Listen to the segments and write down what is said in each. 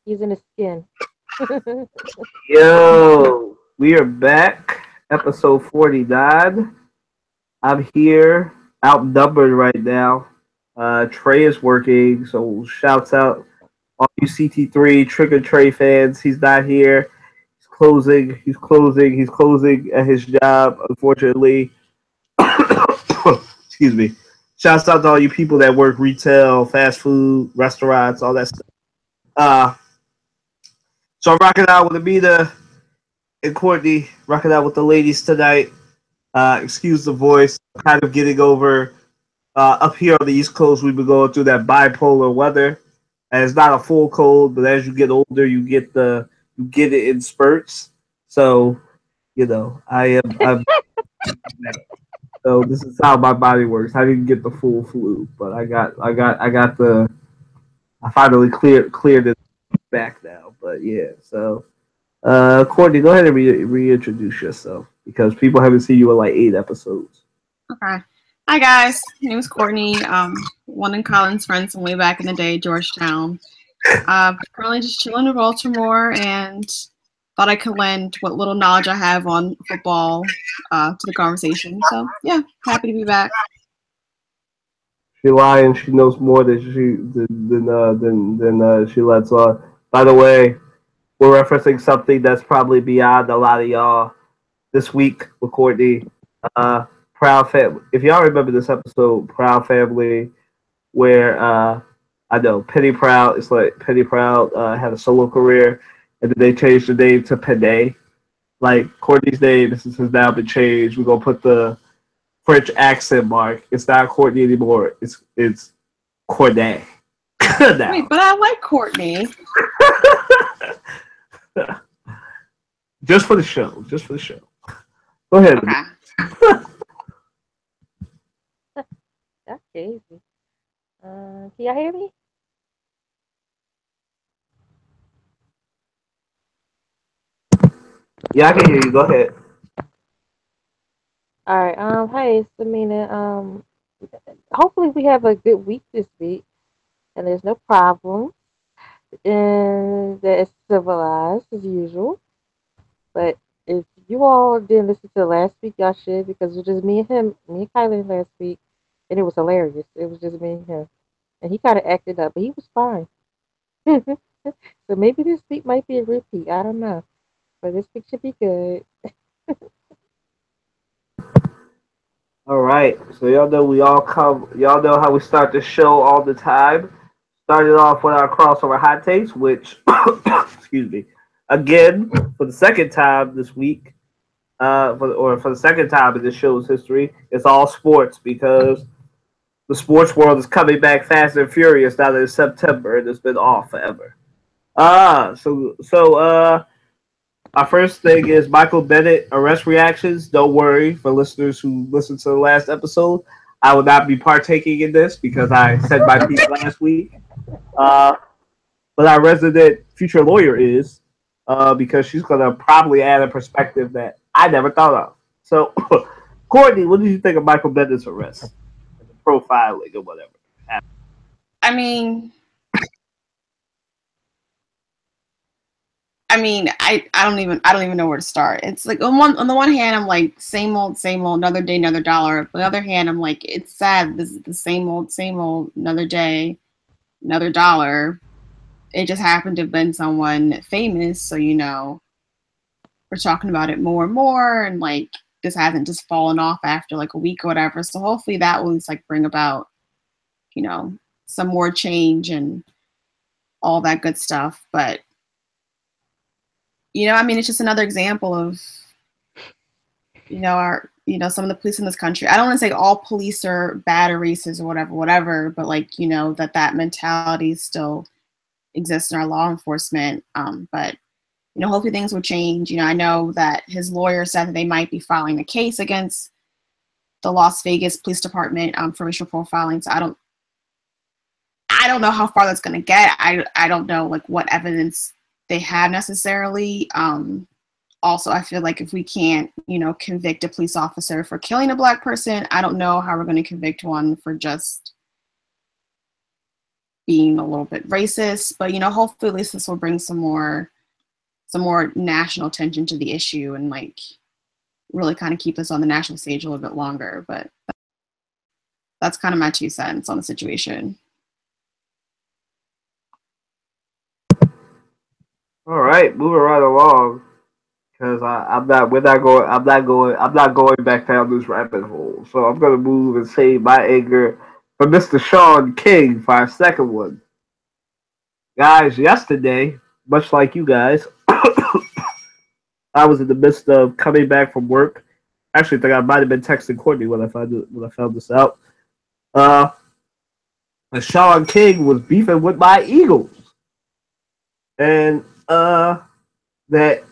He's in his skin. Yo, we are back. Episode 49. I'm here, outnumbered right now. Trey is working, so shouts out all you CT3 Trigger Trey fans. He's not here. He's closing. He's closing. He's closing at his job. Unfortunately, excuse me. Shouts out to all you people that work retail, fast food, restaurants, all that stuff. Uh, so I'm rocking out with Amita and Courtney, rocking out with the ladies tonight. Excuse the voice. Kind of getting over up here on the East Coast. We've been going through that bipolar weather, and it's not a full cold, but as you get older, you get it in spurts. So I am. So this is how my body works. I didn't get the full flu, but I got the. I finally cleared it back now. But yeah, so Courtney, go ahead and reintroduce yourself because people haven't seen you in like 8 episodes. Okay. Hi guys, my name is Courtney. One of Colin's friends from way back in the day, Georgetown. Currently just chilling in Baltimore and thought I could lend what little knowledge I have on football to the conversation. So yeah, happy to be back. She lying. She knows more than she lets on. By the way, we're referencing something that's probably beyond a lot of y'all this week with Courtney. Proud family. If y'all remember this episode, Proud Family, where I know Penny Proud. It's like Penny Proud had a solo career, and then they changed the name to Panay. Like Courtney's name has now been changed. We're gonna put the French accent mark. It's not Courtney anymore. It's Corday Wait, now. but I like Courtney. Just for the show. Just for the show. Go ahead. Okay. That's crazy. Can y'all hear me? Yeah, I can hear you. Go ahead. All right. Hey, it's Amina. Hopefully we have a good week this week, and there's no problem, and that it's civilized as usual. But if you all didn't listen to last week, y'all should because it was just me and him, me and Kylie last week, and it was hilarious. It was just me and him, and he kind of acted up, but he was fine. So maybe this week might be a repeat. I don't know, but this week should be good. All right. So y'all know we all come. Y'all know how we start the show all the time. Started off with our crossover hot takes, which, excuse me, again for the second time this week, for the second time in this show's history, it's all sports because the sports world is coming back fast and furious now that it's September and it's been off forever. Our first thing is Michael Bennett arrest reactions. Don't worry for listeners who listened to the last episode. I will not be partaking in this because I said my piece last week. Uh, but our resident future lawyer is because she's going to probably add a perspective that I never thought of. So, Courtney, what did you think of Michael Bennett's arrest? The profiling or whatever. I mean, I don't even know where to start. It's like on the one hand I'm like same old, another day, another dollar. On the other hand, I'm like, it's sad. This is the same old, another day, another dollar. It just happened to have been someone famous, so we're talking about it more and more, and like this hasn't just fallen off after like a week or whatever. So hopefully that will just like bring about, you know, some more change and all that good stuff. But I mean, it's just another example of, some of the police in this country. I don't want to say all police are bad or racist or whatever, but like, that mentality still exists in our law enforcement. But, hopefully things will change. I know that his lawyer said that they might be filing a case against the Las Vegas Police Department for racial profiling. So I don't know how far that's going to get. I don't know like what evidence they have necessarily. Also, I feel like if we can't, convict a police officer for killing a Black person, I don't know how we're going to convict one for just, being a little bit racist, but hopefully at least this will bring some more national attention to the issue and like really kind of keep us on the national stage a little bit longer. But that's kind of my 2 cents on the situation. All right, moving right along, because I'm not going back down this rabbit hole. So I'm gonna move and save my anger for Mr. Sean King for our second one. Guys, yesterday, much like you guys, I was in the midst of coming back from work. Actually, I think I might have been texting Courtney when I found this out. Uh, and Sean King was beefing with my Eagles, and that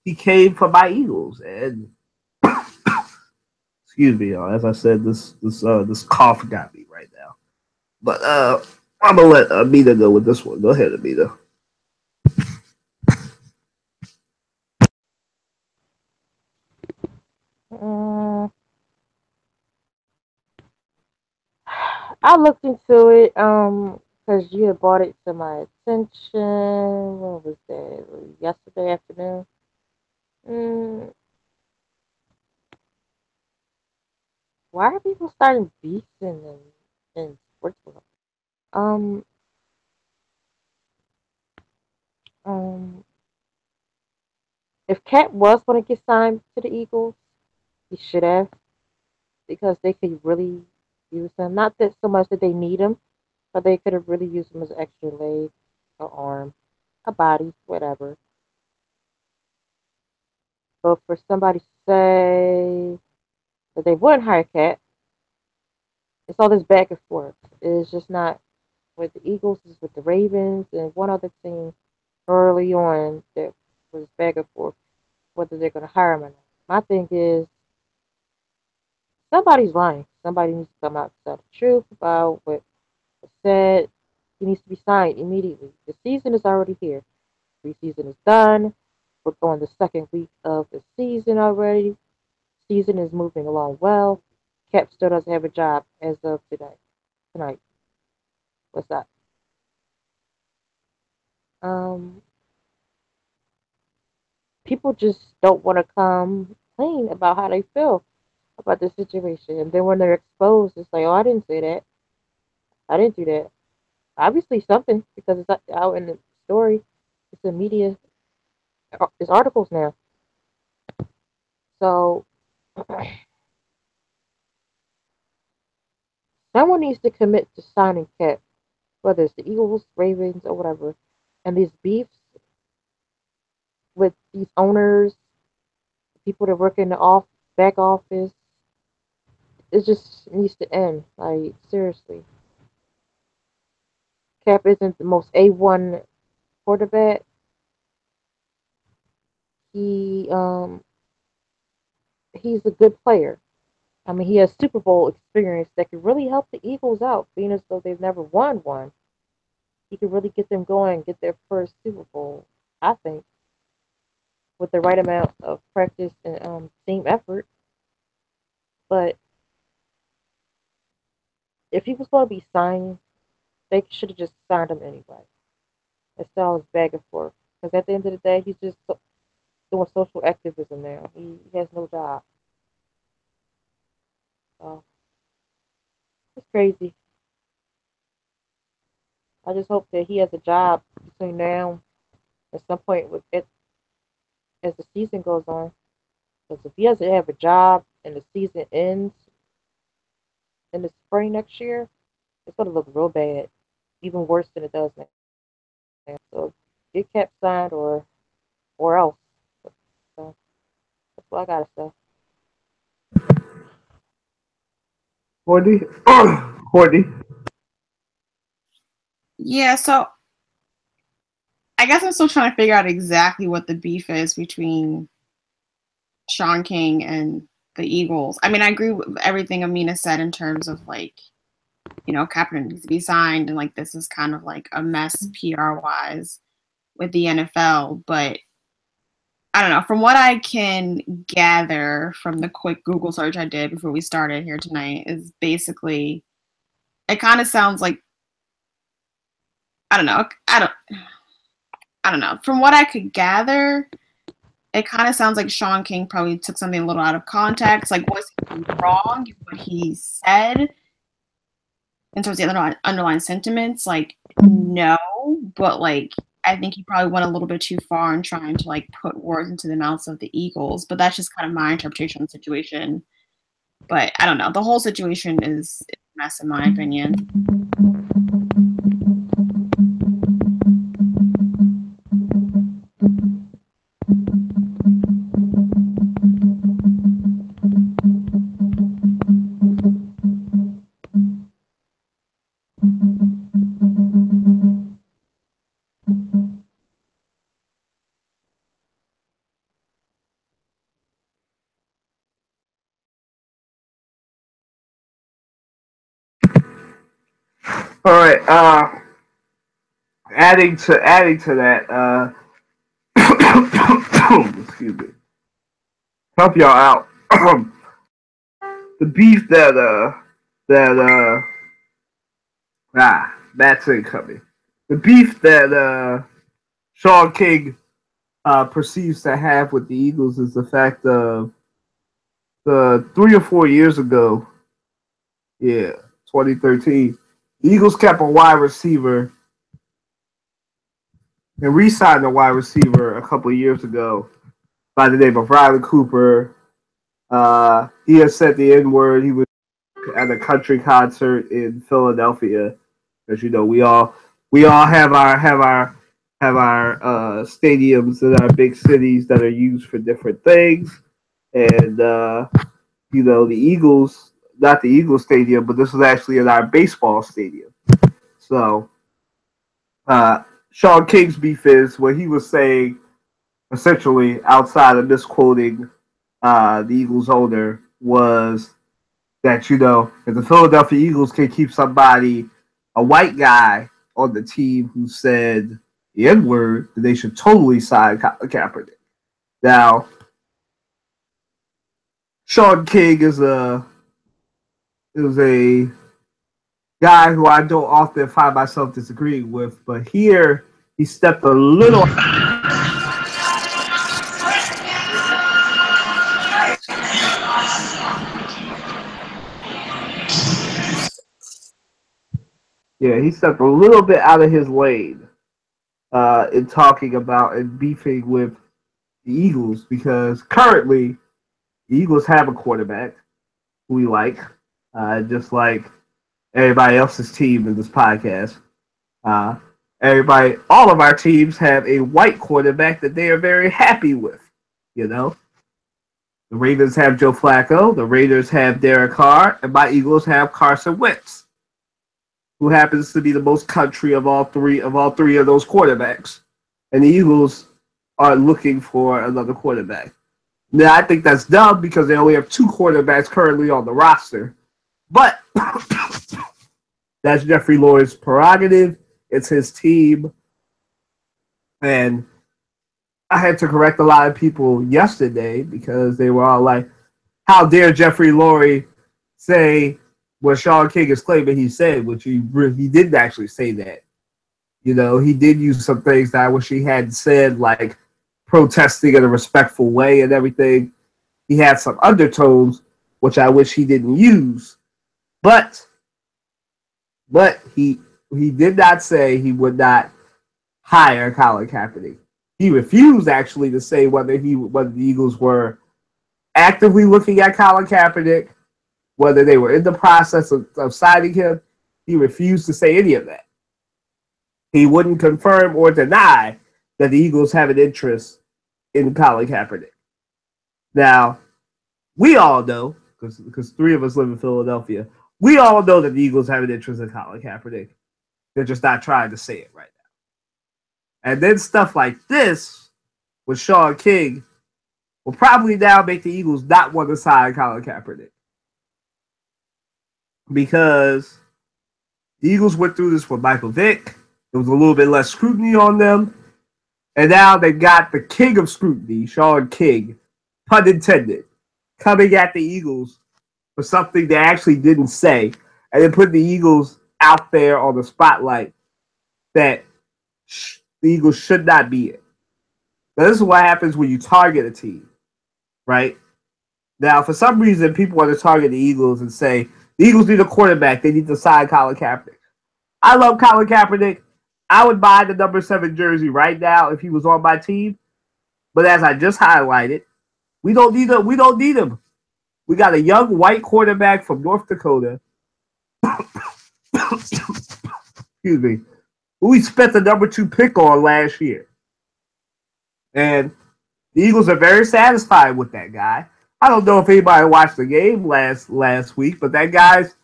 he came for my Eagles, and excuse me, y'all. As I said, this cough got me right now. But I'm gonna let Amita go with this one. Go ahead, Amita. I looked into it because you had brought it to my attention. What was that? Yesterday afternoon. Mm, why are people starting beefing in sports world? Um, um, if Cat was going to get signed to the Eagles, he should have because they could really use him. Not that so much that they need him, but they could have really used him as an extra leg, a arm, a body, whatever. But for somebody to say that they wouldn't hire Cat, it's all this back and forth. It's just not with the Eagles, it's with the Ravens and one other team early on that was back and forth whether they're going to hire him or not. My thing is somebody's lying. Somebody needs to come out and tell the truth about what was said. He needs to be signed immediately. The season is already here. Preseason is done. We're on the second week of the season already. Season is moving along well. Cap still doesn't have a job as of today. Tonight. What's up? Um, People just don't want to come clean about how they feel about the situation. And then when they're exposed, it's like, oh, I didn't say that. I didn't do that. Obviously, something because it's out in the story. It's in media. It's articles now. So someone needs to commit to signing Cap, whether it's the Eagles, Ravens, or whatever. And these beefs with these owners, people that work in the back office, it just needs to end. Like seriously, Cap isn't the most A1 quarterback. He he's a good player. I mean, he has Super Bowl experience that could really help the Eagles out, being as though they've never won one. He could really get them going, get their first Super Bowl. I think with the right amount of practice and team effort. But if he was going to be signed, they should have just signed him anyway. Instead of all this back and forth. Because at the end of the day, he's just doing social activism now. He has no job. So it's crazy. I just hope that he has a job between now and some point with it as the season goes on. Because if he doesn't have a job and the season ends in the spring next year, it's going to look real bad, even worse than it does now. So get Cap signed or else. So that's what I gotta say. Courtney, Courtney. Yeah, so I guess I'm still trying to figure out exactly what the beef is between Sean King and the Eagles. I mean, I agree with everything Amina said in terms of like, Kaepernick needs to be signed, and like this is kind of like a mess PR wise with the NFL. But I don't know. From what I can gather from the quick Google search I did before we started here tonight, is basically it kind of sounds like I don't know. I don't know. From what I could gather, it kind of sounds like Sean King probably took something a little out of context. Like, was he wrong in what he said in terms of the underlying sentiments? Like, no, but like, I think he probably went a little bit too far in trying to like put words into the mouths of the Eagles. But that's just kind of my interpretation of the situation. But I don't know. The whole situation is a mess, in my opinion. All right. Adding to that. Excuse me. Help y'all out. The beef that's incoming. The beef that Sean King perceives to have with the Eagles is the fact of the 3 or 4 years ago, 2013, the Eagles kept a wide receiver and re-signed a wide receiver a couple of years ago by the name of Riley Cooper. He has said the N-word. He was at a country concert in Philadelphia. As you know, we all have our stadiums in our big cities that are used for different things. And you know, the Eagles, not the Eagles stadium, but this was actually in our baseball stadium. So Sean King's beef is what he was saying, essentially, outside of misquoting the Eagles owner, was that, you know, if the Philadelphia Eagles can keep somebody, a white guy on the team who said the N-word, then they should totally sign Kaepernick. Now, Sean King is a guy who I don't often find myself disagreeing with, but here he stepped a little. Yeah, he stepped a little bit out of his lane in talking about and beefing with the Eagles, because currently the Eagles have a quarterback who we like, just like everybody else's team in this podcast. All of our teams have a white quarterback that they are very happy with. You know, the Ravens have Joe Flacco, the Raiders have Derek Carr, and my Eagles have Carson Wentz, who happens to be the most country of all three of those quarterbacks. And the Eagles are looking for another quarterback. Now, I think that's dumb because they only have 2 quarterbacks currently on the roster. But that's Jeffrey Lurie's prerogative. It's his team. And I had to correct a lot of people yesterday because they were all like, how dare Jeffrey Lurie say what Sean King is claiming he said, which he didn't actually say that. You know, he did use some things that I wish he hadn't said, like protesting in a respectful way and everything. He had some undertones, which I wish he didn't use. But he did not say he would not hire Colin Kaepernick. He refused actually to say whether the Eagles were actively looking at Colin Kaepernick, whether they were in the process of signing him. He refused to say any of that. He wouldn't confirm or deny that the Eagles have an interest in Colin Kaepernick. Now, we all know, because 3 of us live in Philadelphia, we all know that the Eagles have an interest in Colin Kaepernick. They're just not trying to say it right now. And then stuff like this with Sean King will probably now make the Eagles not want to sign Colin Kaepernick. Because the Eagles went through this with Michael Vick. There was a little bit less scrutiny on them. And now they've got the king of scrutiny, Sean King, pun intended, coming at the Eagles for something they actually didn't say. And then put the Eagles out there on the spotlight that the Eagles should not be in. Now, this is what happens when you target a team, right? Now, for some reason, people want to target the Eagles and say the Eagles need a quarterback. They need to sign Colin Kaepernick. I love Colin Kaepernick. I would buy the number 7 jersey right now if he was on my team. But as I just highlighted, we don't need him. We don't need him. We got a young white quarterback from North Dakota. Excuse me. Who we spent the number 2 pick on last year. And the Eagles are very satisfied with that guy. I don't know if anybody watched the game last week, but that guy's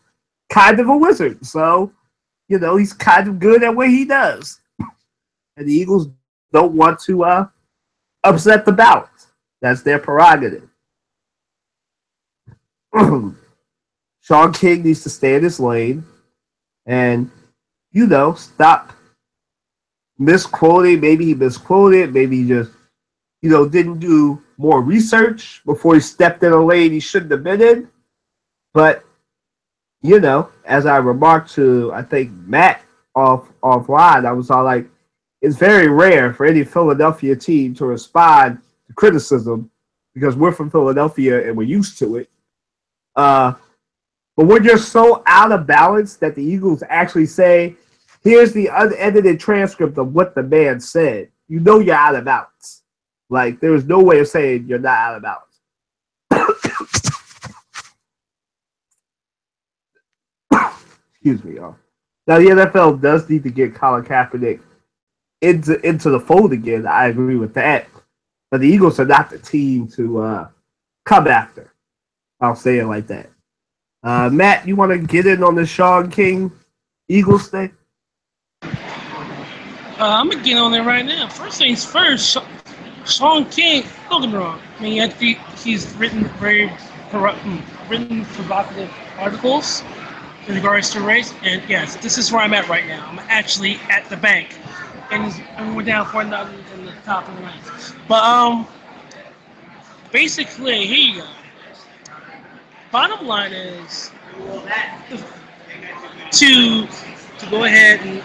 kind of a wizard. So, he's kind of good at what he does. And the Eagles don't want to upset the balance. That's their prerogative. Sean King needs to stay in his lane and, stop misquoting. Maybe he misquoted. Maybe he just, didn't do more research before he stepped in a lane he shouldn't have been in. But, as I remarked to, I think, Matt offline, I was all like, it's very rare for any Philadelphia team to respond to criticism because we're from Philadelphia and we're used to it. But we're just so out of balance that the Eagles actually say, here's the unedited transcript of what the man said. You're out of balance. Like, there is no way of saying you're not out of balance. Excuse me, y'all. Now, the NFL does need to get Colin Kaepernick into the fold again. I agree with that. But the Eagles are not the team to come after. I'll say it like that. Matt, you want to get in on the Sean King Eagles thing? I'm going to get on there right now. First things first, Sean King, don't get me wrong. I mean, he's written very provocative articles in regards to race. And yes, this is where I'm at right now. I'm actually at the bank. And we're down 4-0 in the top of the ninth. But basically, here you go. Bottom line is to go ahead and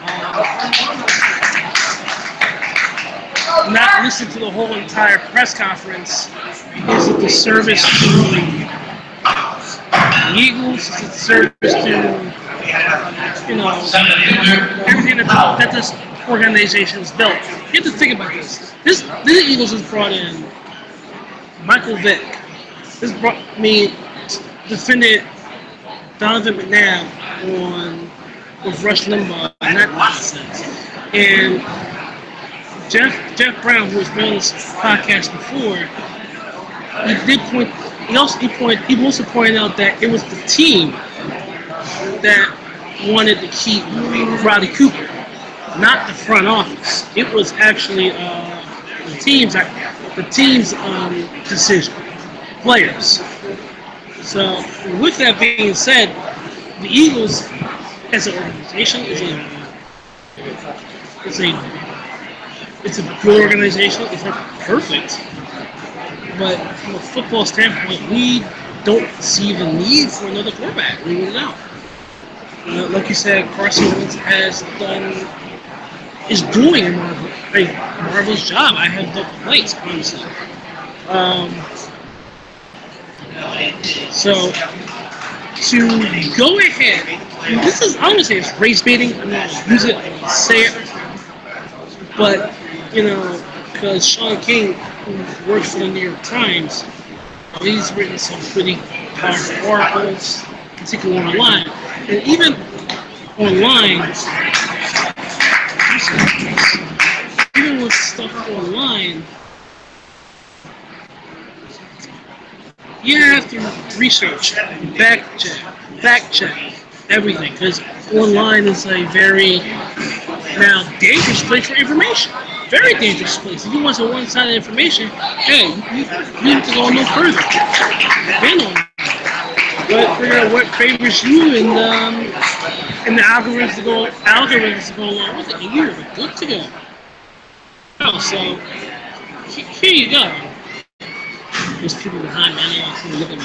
not listen to the whole entire press conference is a disservice to the Eagles. It's a disservice to everything that this organization is built. You have to think about this. The Eagles has brought in Michael Vick. Defended Donovan McNabb with Rush Limbaugh and that nonsense. And Jeff Brown, who has been on this podcast before, he also pointed out that it was the team that wanted to keep Riley Cooper, not the front office. It was actually the team's decision, players. So, with that being said, the Eagles, as an organization, it's a good organization. It's not perfect, but from a football standpoint, we don't see the need for another quarterback. We really don't. Like you said, Carson Wentz is doing a marvelous job. I have no complaints, honestly. So, to go ahead, and this is, I wouldn't say it's race baiting, I'm not going to use it, I'm going to say it, but, because Sean King, who works for the New York Times, he's written some pretty powerful articles, particularly online, and even online, even with stuff online, you have to research, fact check everything, because online is a very dangerous place for information. Very dangerous place. If you want some one-sided information, hey, you need to go no further. Depend on it. But figure out what favors you and the algorithms to go along with it, and you're good to go. So here you go. There's people behind me. I know look at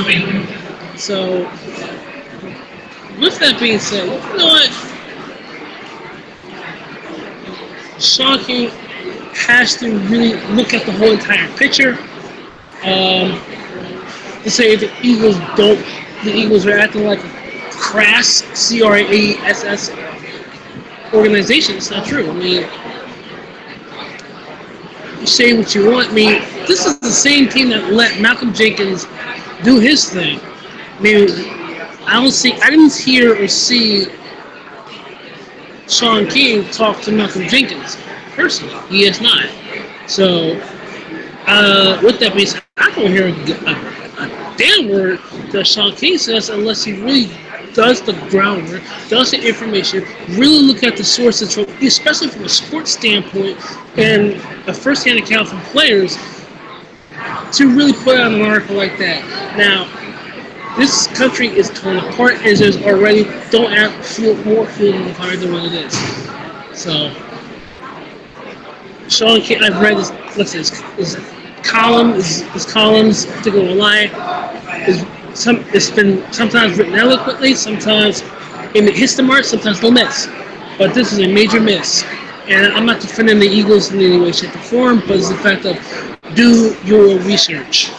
me. So, with that being said, you know what? Sean King has to really look at the whole entire picture. To say if the Eagles are acting like a crass CRASS organization. It's not true. I mean, you say what you want. I mean, this is the same team that let Malcolm Jenkins do his thing. I mean, I didn't hear or see Sean King talk to Malcolm Jenkins personally. He has not. So, with that being said, I don't hear a damn word that Sean King says unless he really does the groundwork, does the information, really look at the sources, especially from a sports standpoint and a first-hand account from players, to really put out an article like that. Now, this country is torn apart, and there's already more fuel in the fire than what it is. So, Sean King, I've read his columns, to go online, it's been sometimes written eloquently, sometimes hits the mark, sometimes they'll miss. But this is a major miss. And I'm not defending the Eagles in any way, shape, or form, but it's the fact of do your research.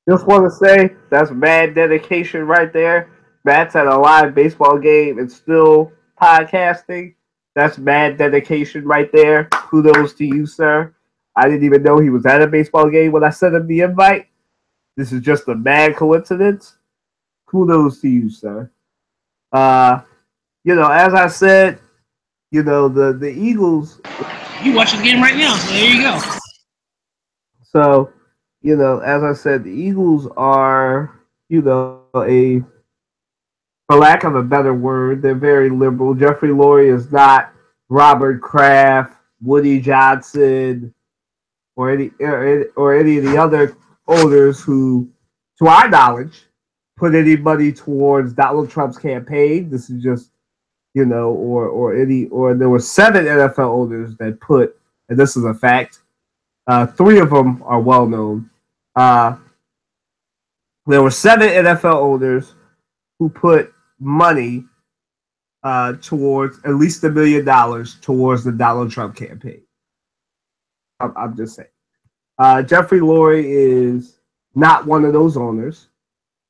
Just want to say that's mad dedication right there. Matt's at a live baseball game and still podcasting. That's mad dedication right there. Kudos to you, sir. I didn't even know he was at a baseball game when I sent him the invite. This is just a mad coincidence. Kudos to you, sir. As I said, the Eagles. You watch the game right now, so there you go. So, as I said, the Eagles are, for lack of a better word, they're very liberal. Jeffrey Lurie is not Robert Kraft, Woody Johnson, or any of the other owners who, to our knowledge, put any money towards Donald Trump's campaign. This is just, or there were 7 NFL owners that put, and this is a fact. 3 of them are well known. There were 7 NFL owners who put money towards at least $1 million towards the Donald Trump campaign. I'm just saying. Jeffrey Lurie is not one of those owners.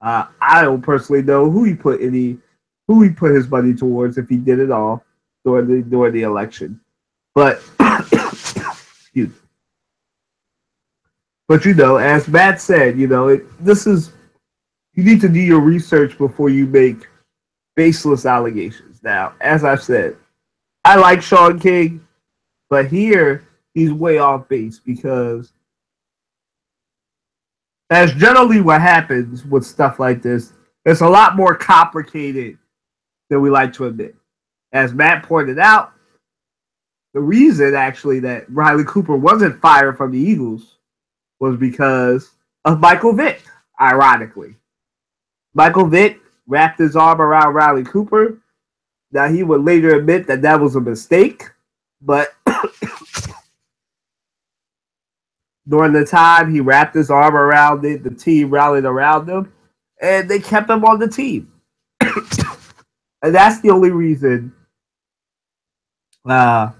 I don't personally know who he put his money towards, if he did it all during the election. But excuse me. But as Matt said, this is, you need to do your research before you make baseless allegations. Now, as I've said, I like Sean King, but here he's way off base because, as generally what happens with stuff like this, it's a lot more complicated than we like to admit. As Matt pointed out, the reason actually that Riley Cooper wasn't fired from the Eagles was because of Michael Vick, ironically. Michael Vick wrapped his arm around Riley Cooper. Now, he would later admit that was a mistake, but during the time he wrapped his arm around it, the team rallied around him, and they kept him on the team. And that's the only reason, Riley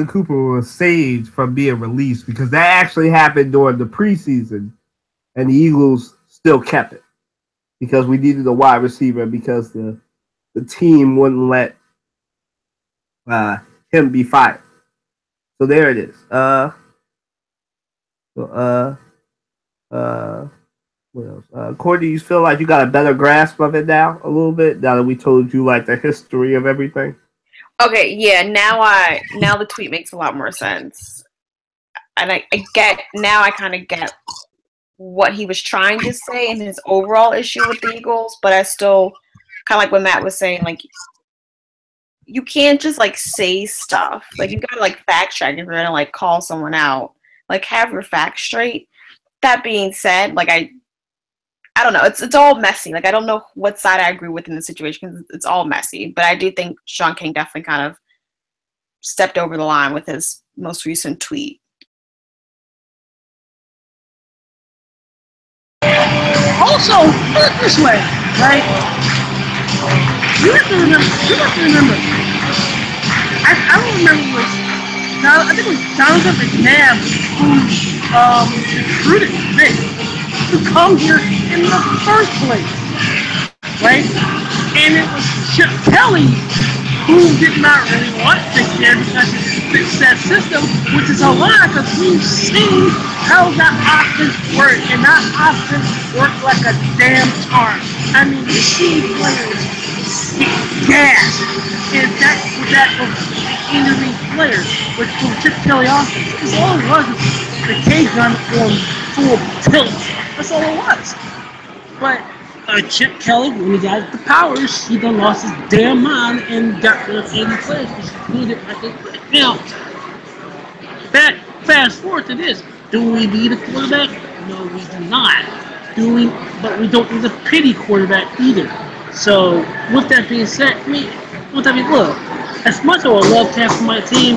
Cooper was saved from being released, because that actually happened during the preseason, and the Eagles still kept it because we needed a wide receiver, because the team wouldn't let him be fired. So there it is. What else? Courtney, you feel like you got a better grasp of it now, a little bit, now that we told you like the history of everything? Okay, yeah, now the tweet makes a lot more sense. And I kind of get what he was trying to say in his overall issue with the Eagles, but I still kind of like what Matt was saying, like, you can't just like say stuff. Like, you gotta like fact check if you're gonna like call someone out. Like, have your facts straight. That being said, like, I don't know. It's all messy. Like, I don't know what side I agree with in the situation because it's all messy. But I do think Sean King definitely kind of stepped over the line with his most recent tweet. So put it this way, right? You have to remember. I don't remember what. I think it was Jonathan McNabb who recruited Vic to come here in the first place, right? And it was Chip Kelly who did not really want Vic there because it fits that system, which is a lie because we've seen how that offense worked, and that offense worked like a damn charm. I mean, you see players get gas, and that was injury players, which was Chip Kelly offense. Because all it was the K gun on full tilt. That's all it was. But Chip Kelly, when he got the powers, he done lost his damn mind and got rid of 80 players, which screwed it like this. Now, fast forward to this. Do we need a quarterback? No, we do not. But we don't need a pity quarterback either. So, with that being said, look, as much as I would love to have for my team,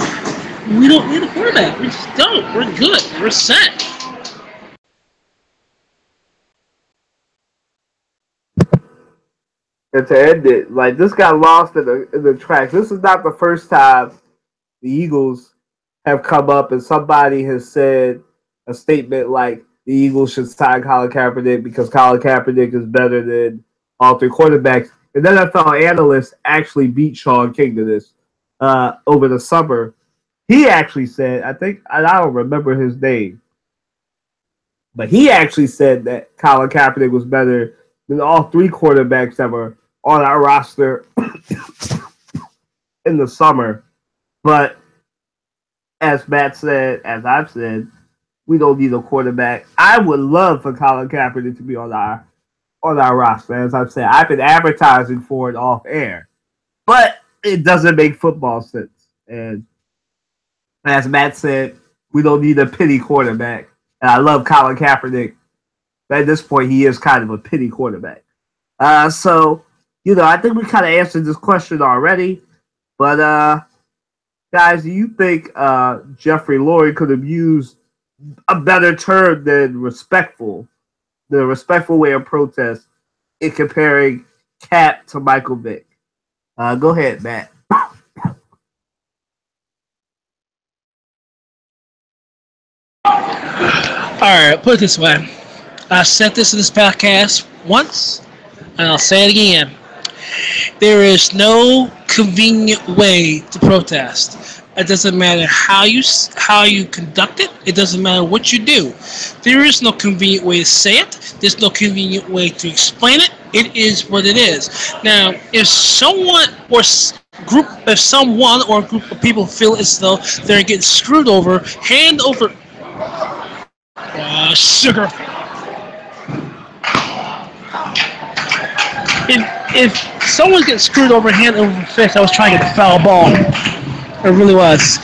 we don't need a quarterback. We just don't. We're good. We're set. And to end it, like, this got lost in the tracks. This is not the first time the Eagles have come up and somebody has said a statement like the Eagles should sign Colin Kaepernick because Colin Kaepernick is better than all three quarterbacks. And then NFL analysts actually beat Sean King to this over the summer. He actually said, I don't remember his name, but he actually said that Colin Kaepernick was better than all three quarterbacks that were on our roster in the summer. But as Matt said, as I've said, we don't need a quarterback. I would love for Colin Kaepernick to be on our roster. As I've said, I've been advertising for it off air, but it doesn't make football sense. And as Matt said, we don't need a pity quarterback. And I love Colin Kaepernick. At this point, he is kind of a pity quarterback. So, I think we kind of answered this question already. But, guys, do you think Jeffrey Lurie could have used a better term than respectful? The respectful way of protest in comparing Cap to Michael Vick? Go ahead, Matt. Alright, put it this way. I said this in this podcast once, and I'll say it again. There is no convenient way to protest. It doesn't matter how you conduct it. It doesn't matter what you do. There is no convenient way to say it. There's no convenient way to explain it. It is what it is. Now, if someone or a group of people feel as though they're getting screwed over, hand over sugar. If someone's getting screwed over hand over fist, I was trying to get the foul ball. It really was.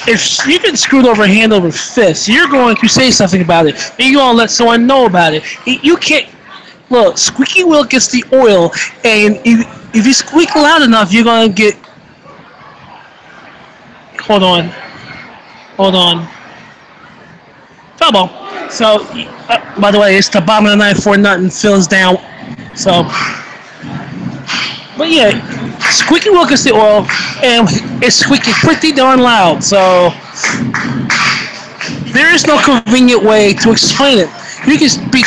If you're getting screwed over hand over fist, you're going to say something about it. And you're going to let someone know about it. You can't... Look, squeaky wheel gets the oil, and if you squeak loud enough, you're going to get... Hold on. Foul ball. So, by the way, it's the bottom of the ninth, 4-0, Phil's down. So, but yeah, squeaky wheel gets the oil, and it's squeaking pretty darn loud. So, there is no convenient way to explain it. You can speak.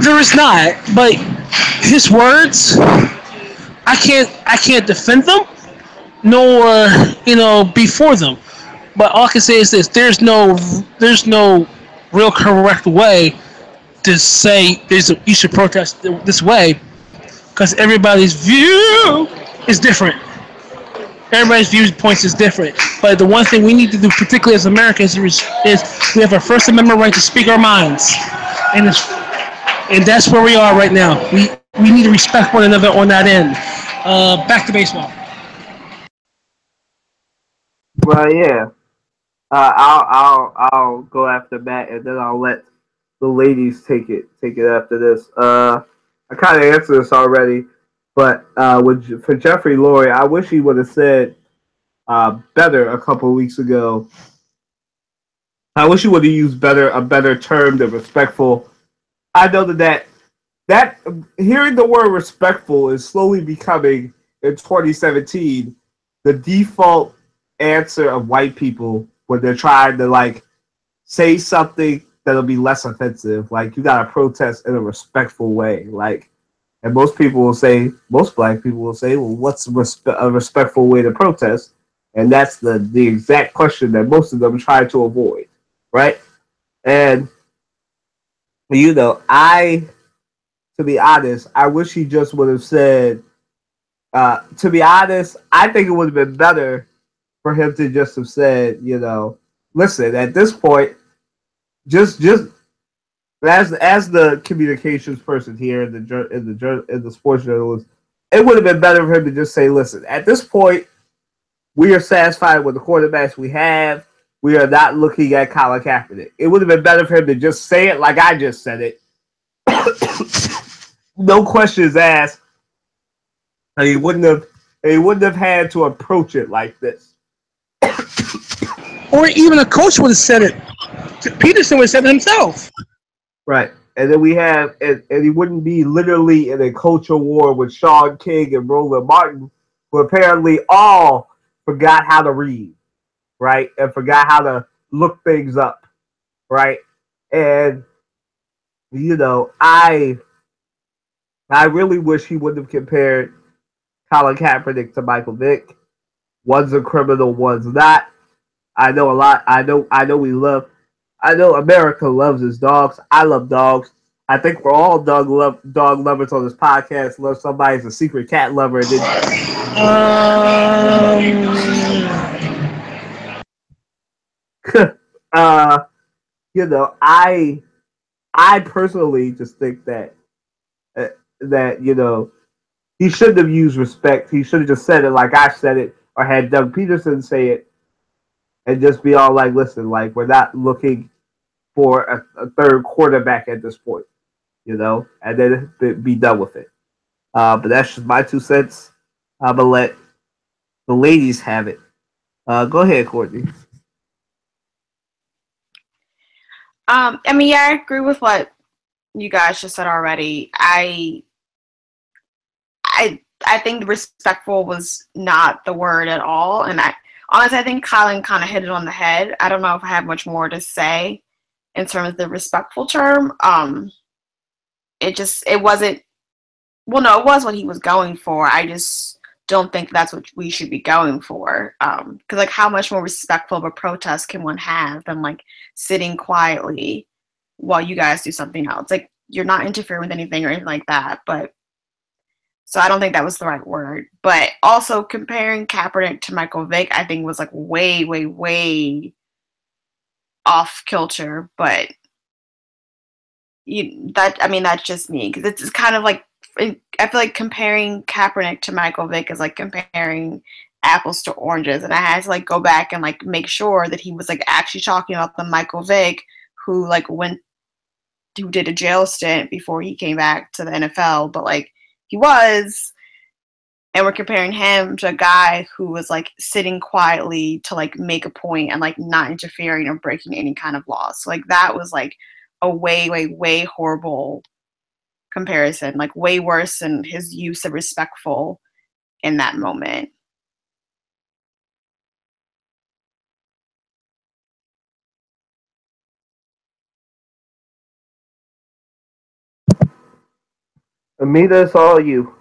There is not, but his words, I can't defend them, nor be for them. But all I can say is this: there's no real correct way to say you should protest this way, because everybody's view is different. Everybody's viewpoints is different. But the one thing we need to do, particularly as Americans, is we have our First Amendment right to speak our minds, and that's where we are right now. We need to respect one another on that end. Back to baseball. Well, yeah. I'll go after Matt, and then I'll let the ladies take it after this. I kind of answered this already, but for Jeffrey Lurie, I wish he would have said better a couple of weeks ago. I wish he would have used a better term than respectful I know that hearing the word respectful is slowly becoming in 2017 the default answer of white people when they're trying to like say something that'll be less offensive. Like you gotta protest in a respectful way. Like, and most people will say, most black people will say, well, what's a respectful way to protest? And that's the exact question that most of them try to avoid, right? And to be honest, I wish he just would have said. To be honest, I think it would have been better for him to just have said, listen, at this point, just as the communications person here in the sports journalist, it would have been better for him to just say, listen, at this point, we are satisfied with the quarterbacks we have. We are not looking at Colin Kaepernick. It would have been better for him to just say it like I just said it. No questions asked. And he wouldn't have had to approach it like this. Or even a coach would have said it. Peterson would have said it himself. Right. And then we have, and he wouldn't be literally in a culture war with Sean King and Roland Martin, who apparently all forgot how to read, right? And forgot how to look things up, right? And, I really wish he wouldn't have compared Colin Kaepernick to Michael Vick. One's a criminal, one's not. I know a lot. I know America loves its dogs. I love dogs. I think we're all dog lovers on this podcast. Love somebody's a secret cat lover. I personally just think that he shouldn't have used respect. He should have just said it like I said it, or had Doug Peterson say it, and just be all like, listen, like, we're not looking for a third quarterback at this point, and then be done with it. But that's just my 2 cents. I'm going to let the ladies have it. Go ahead, Courtney. I agree with what you guys just said already. I think respectful was not the word at all, and honestly, I think Colin kind of hit it on the head. I don't know if I have much more to say in terms of the respectful term. It wasn't. Well, no, it was what he was going for. I just don't think that's what we should be going for. Because like, how much more respectful of a protest can one have than like sitting quietly while you guys do something else? Like, you're not interfering with anything or anything like that, but. So I don't think that was the right word. But also comparing Kaepernick to Michael Vick, I think was like way, way, way off kilter. But that's just me, because it's kind of like, I feel like comparing Kaepernick to Michael Vick is like comparing apples to oranges. And I had to like go back and like make sure that he was like actually talking about the Michael Vick who did a jail stint before he came back to the NFL, but like. He was, and we're comparing him to a guy who was like sitting quietly to like make a point and like not interfering or breaking any kind of law. So like that was like a way, way, way horrible comparison, like way worse than his use of respectful in that moment. Amita, it's all you.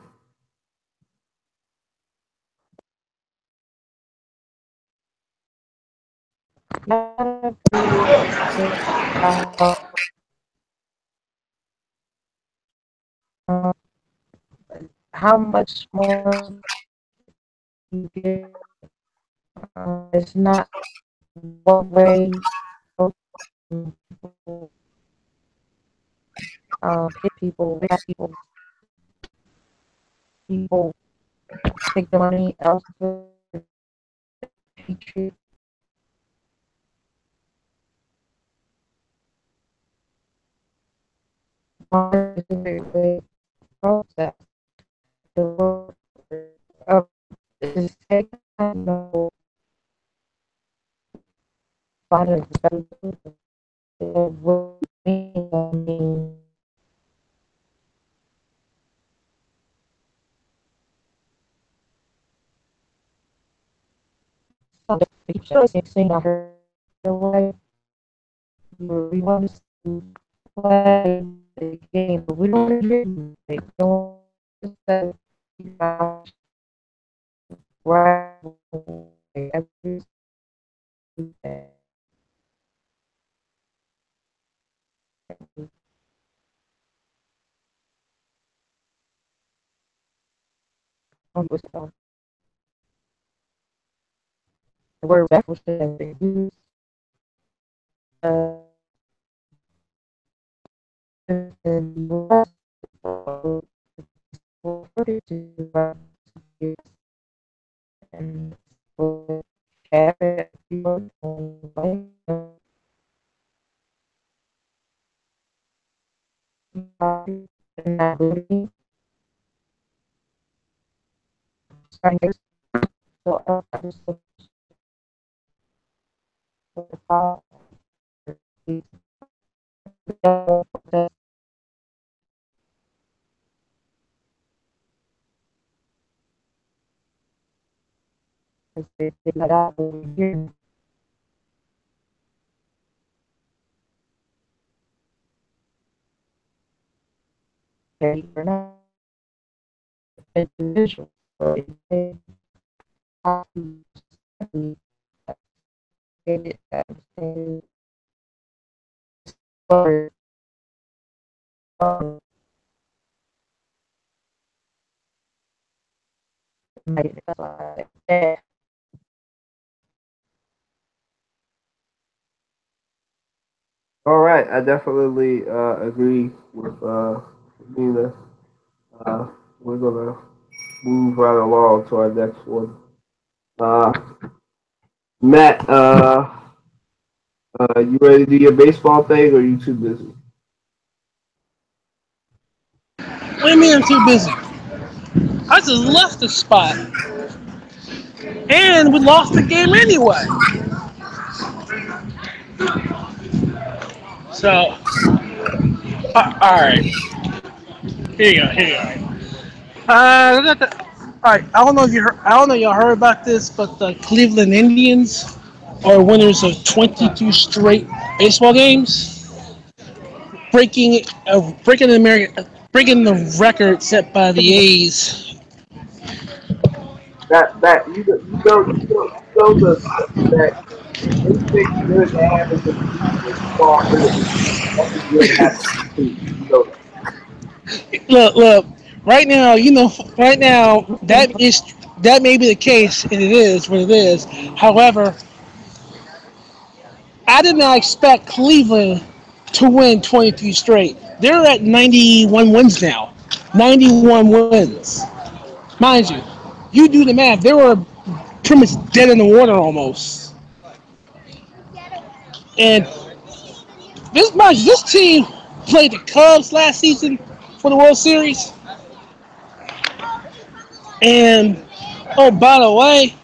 How much more you get? It's not one way. Hit people, people take the money elsewhere. Process. Is taking no finding I mean, keep saying I heard the way we want to play the game, but we don't want to hear you. They don't say right every the word backwards should be used. And and have it so I just they let out over here. They are not individuals. So they have to get it understand or make it like that. All right, I definitely agree with Nina. We're gonna move right along to our next one. Uh, Matt, you ready to do your baseball thing, or are you too busy? What do you mean I'm too busy? I just left the spot, and we lost the game anyway. So, all right, here you go. Here you go. All right. I don't know if you heard. I don't know if y'all heard about this, but the Cleveland Indians are winners of 22 straight baseball games, breaking the record set by the A's. That you know that anything good that happens in baseball only good happens in food. You know that. Look. Right now, right now that may be the case, and it is what it is. However, I did not expect Cleveland to win 23 straight. They're at 91 wins now. 91 wins. Mind you, you do the math. They were pretty much dead in the water almost. And this team played the Cubs last season for the World Series. And, oh, by the way,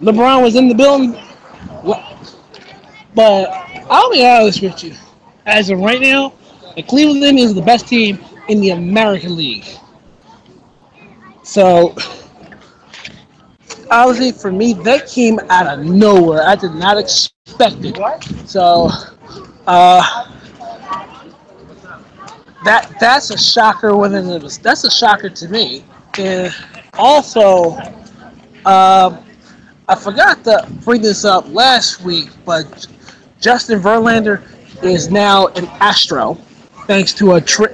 LeBron was in the building. But I'll be honest with you. As of right now, the Cleveland is the best team in the American League. So, honestly, for me, that came out of nowhere. I did not expect it. So, uh, that's a shocker within it. That's a shocker to me. And also, I forgot to bring this up last week, but Justin Verlander is now an Astro, thanks to a trade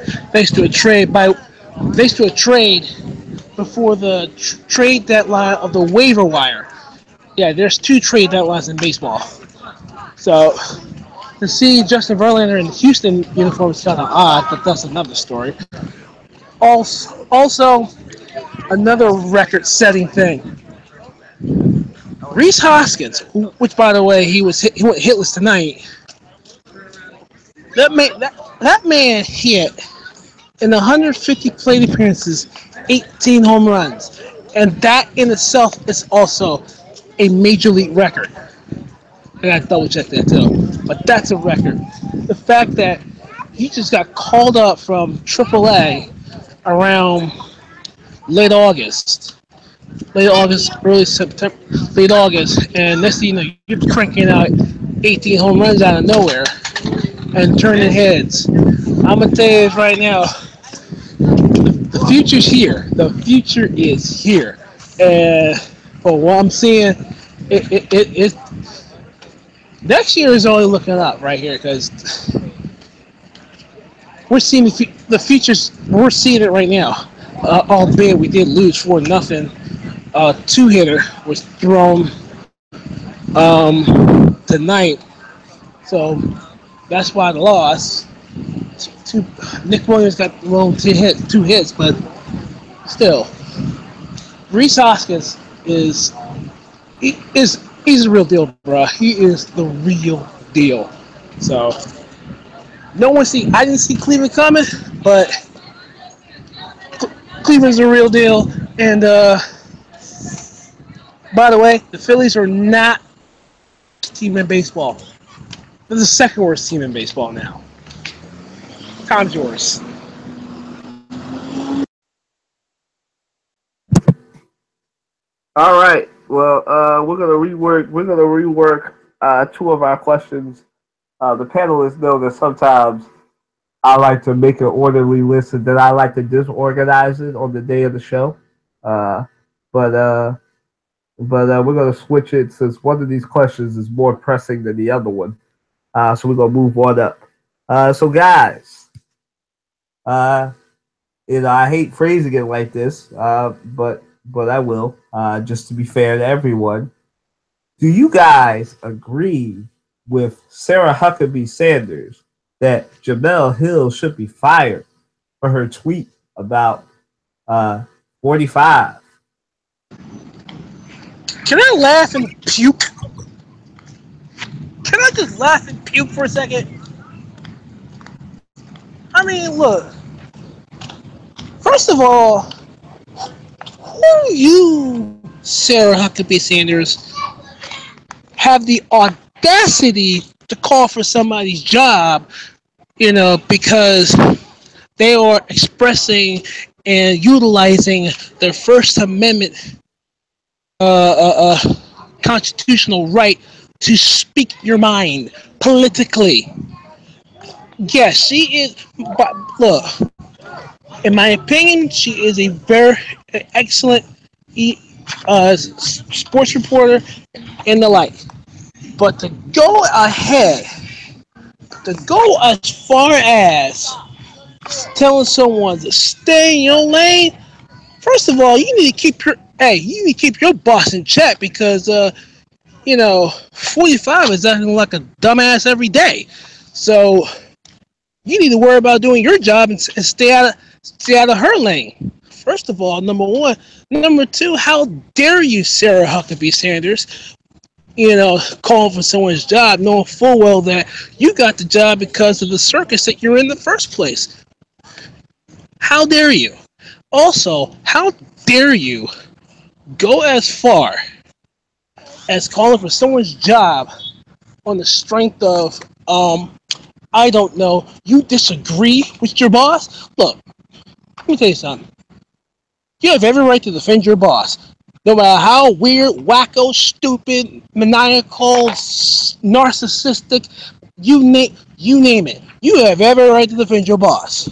before the trade deadline of the waiver wire. Yeah, there's two trade deadlines in baseball. So to see Justin Verlander in Houston uniform is kind of odd, but that's another story. Also another record-setting thing. Rhys Hoskins, which by the way he went hitless tonight. That man hit in 150 plate appearances, 18 home runs, and that in itself is also a major league record. I gotta double check that too, but that's a record. The fact that he just got called up from AAA around late August, late August, early September, late August, and next thing you know, you're cranking out 18 home runs out of nowhere and turning heads. I'm gonna tell you this right now: the future's here. The future is here, and for what I'm seeing, it next year is only looking up right here because we're seeing the futures. We're seeing it right now. Albeit we did lose 4-0. Two hitter was thrown tonight, so that's why the loss. Nick Williams got thrown two hits, but still, Rhys Hoskins he's a real deal, bro. He is the real deal. So I didn't see Cleveland coming, but Cleveland's a real deal. And by the way, the Phillies are not a team in baseball. They're the second worst team in baseball now. Time's yours. All right. Well, we're gonna rework two of our questions. The panelists know that sometimes I like to make an orderly list and then I like to disorganize it on the day of the show. But we're gonna switch it since one of these questions is more pressing than the other one. So we're gonna move on up. So guys, I hate phrasing it like this, but I will, just to be fair to everyone. Do you guys agree with Sarah Huckabee Sanders that Jemele Hill should be fired for her tweet about 45? Can I laugh and puke? Can I just laugh and puke for a second? I mean, look. First of all, who you, Sarah Huckabee Sanders, have the audacity to call for somebody's job, because they are expressing and utilizing their First Amendment constitutional right to speak your mind politically. Yes, she is. But look, in my opinion, she is a very excellent sports reporter and the like. But to go as far as telling someone to stay in your lane, first of all, you need to keep your boss in check because 45 is acting like a dumbass every day. So you need to worry about doing your job and stay out of her lane. First of all, number one. Number two, how dare you, Sarah Huckabee Sanders, calling for someone's job, knowing full well that you got the job because of the circus that you're in the first place. How dare you? Also, how dare you go as far as calling for someone's job on the strength of, I don't know, you disagree with your boss? Look, let me tell you something. You have every right to defend your boss. No matter how weird, wacko, stupid, maniacal, narcissistic, you name it. You have every right to defend your boss.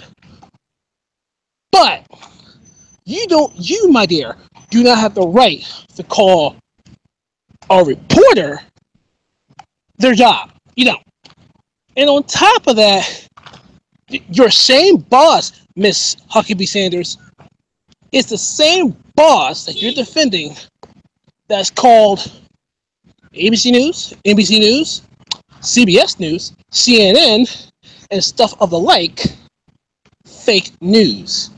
But you, my dear, do not have the right to call a reporter their job. You don't. And on top of that, your same boss, Miss Huckabee Sanders, is the same boss that you're defending that's called ABC News, NBC News, CBS News, CNN, and stuff of the like fake news.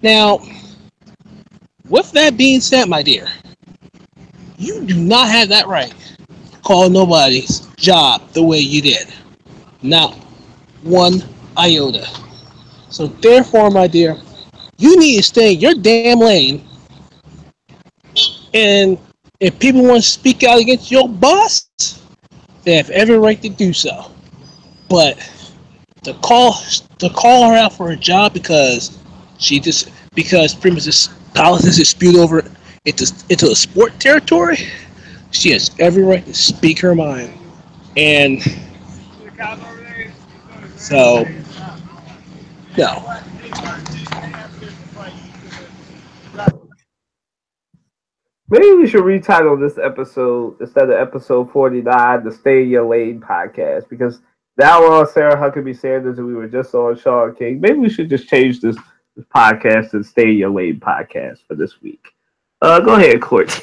Now, with that being said, my dear, you do not have that right to call nobody's job the way you did. Not one iota. So therefore, my dear, you need to stay in your damn lane. And if people want to speak out against your boss, they have every right to do so. But to call her out for a job because pretty much this politics is spewed over into a sport territory, she has every right to speak her mind. And so, no. Maybe we should retitle this episode instead of episode 49, the Stay in Your Lane podcast, because now we're on Sarah Huckabee Sanders and we were just on Sean King. Maybe we should just change this podcast to Stay in Your Lane podcast for this week. Go ahead, Court.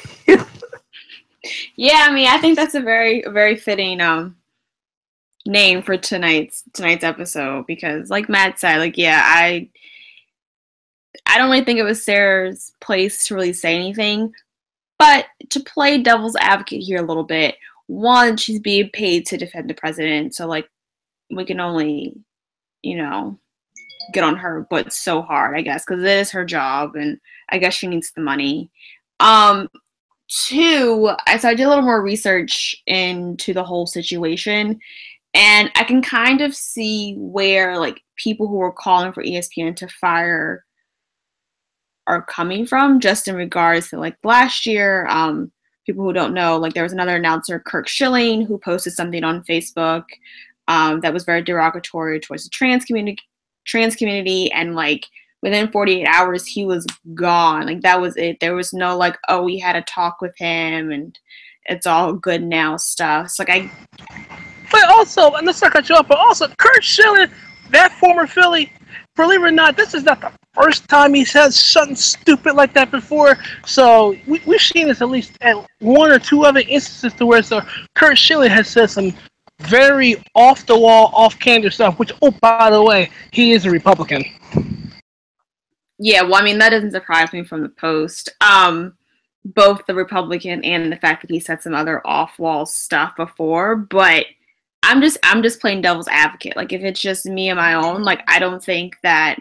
Yeah, I mean, I think that's a very fitting name for tonight's episode because, like Matt said, like yeah, I don't really think it was Sarah's place to really say anything, but to play devil's advocate here a little bit, one, she's being paid to defend the president, so like we can only, get on her butt so hard, I guess, because it is her job, and I guess she needs the money. Two, so I did a little more research into the whole situation, and I can kind of see where like people who were calling for ESPN to fire are coming from, just in regards to like last year. People who don't know, like there was another announcer, Kirk Schilling, who posted something on Facebook that was very derogatory towards the trans community, and like within 48 hours he was gone. Like that was it. There was no like, oh, we had a talk with him and it's all good now stuff. It's like But also, and let's not cut you off, but also Kurt Schilling, that former Philly, believe it or not, this is not the first time he said something stupid like that before. So we've seen this at least at one or two other instances to where Kurt Schilling has said some very off the wall, off candor stuff, which, oh, by the way, he is a Republican. Yeah, well, I mean, that doesn't surprise me from the post. Both the Republican and the fact that he said some other off-wall stuff before, but I'm just playing devil's advocate. Like, if it's just me and my own, like, I don't think that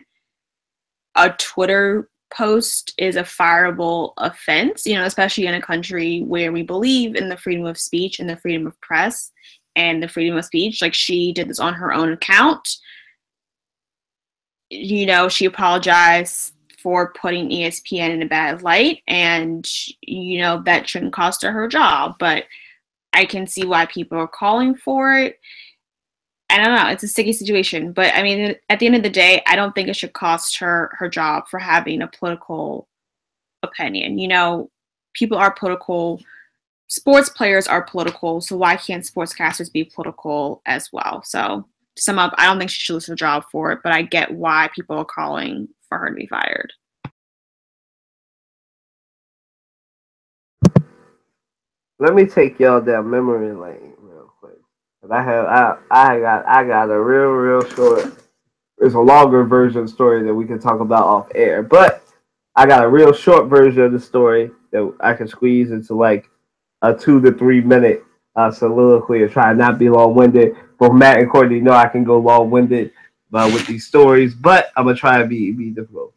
a Twitter post is a fireable offense, especially in a country where we believe in the freedom of speech and the freedom of press and the freedom of speech. Like, she did this on her own account. She apologized for putting ESPN in a bad light, and, that shouldn't cost her job. But I can see why people are calling for it. I don't know. It's a sticky situation. But, I mean, at the end of the day, I don't think it should cost her job for having a political opinion. People are political. Sports players are political. So why can't sportscasters be political as well? So to sum up, I don't think she should lose her job for it, but I get why people are calling for her to be fired. Let me take y'all down memory lane real quick. I got a real short. There's a longer version story that we can talk about off air, but I got a real short version of the story that I can squeeze into like a 2 to 3 minute soliloquy and try not be long winded. Both Matt and Courtney know I can go long winded with these stories, but I'm gonna try to be difficult,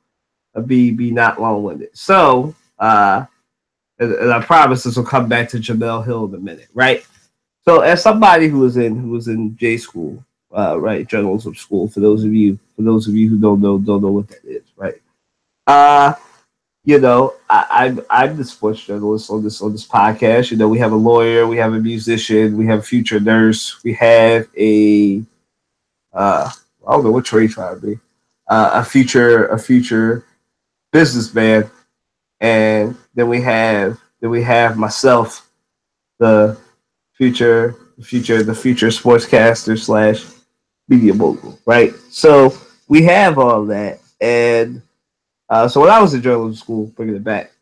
be not long winded. So, and I promise this will come back to Jemele Hill in a minute, right? So, as somebody who was in J school, right, journalism school, for those of you who don't know what that is, right? I'm the sports journalist on this podcast. We have a lawyer, we have a musician, we have a future nurse, we have a I don't know what trade trying to be, a future businessman, and then we have myself, the future sportscaster / media mogul, right? So we have all that, and so when I was in journalism school, bringing it back,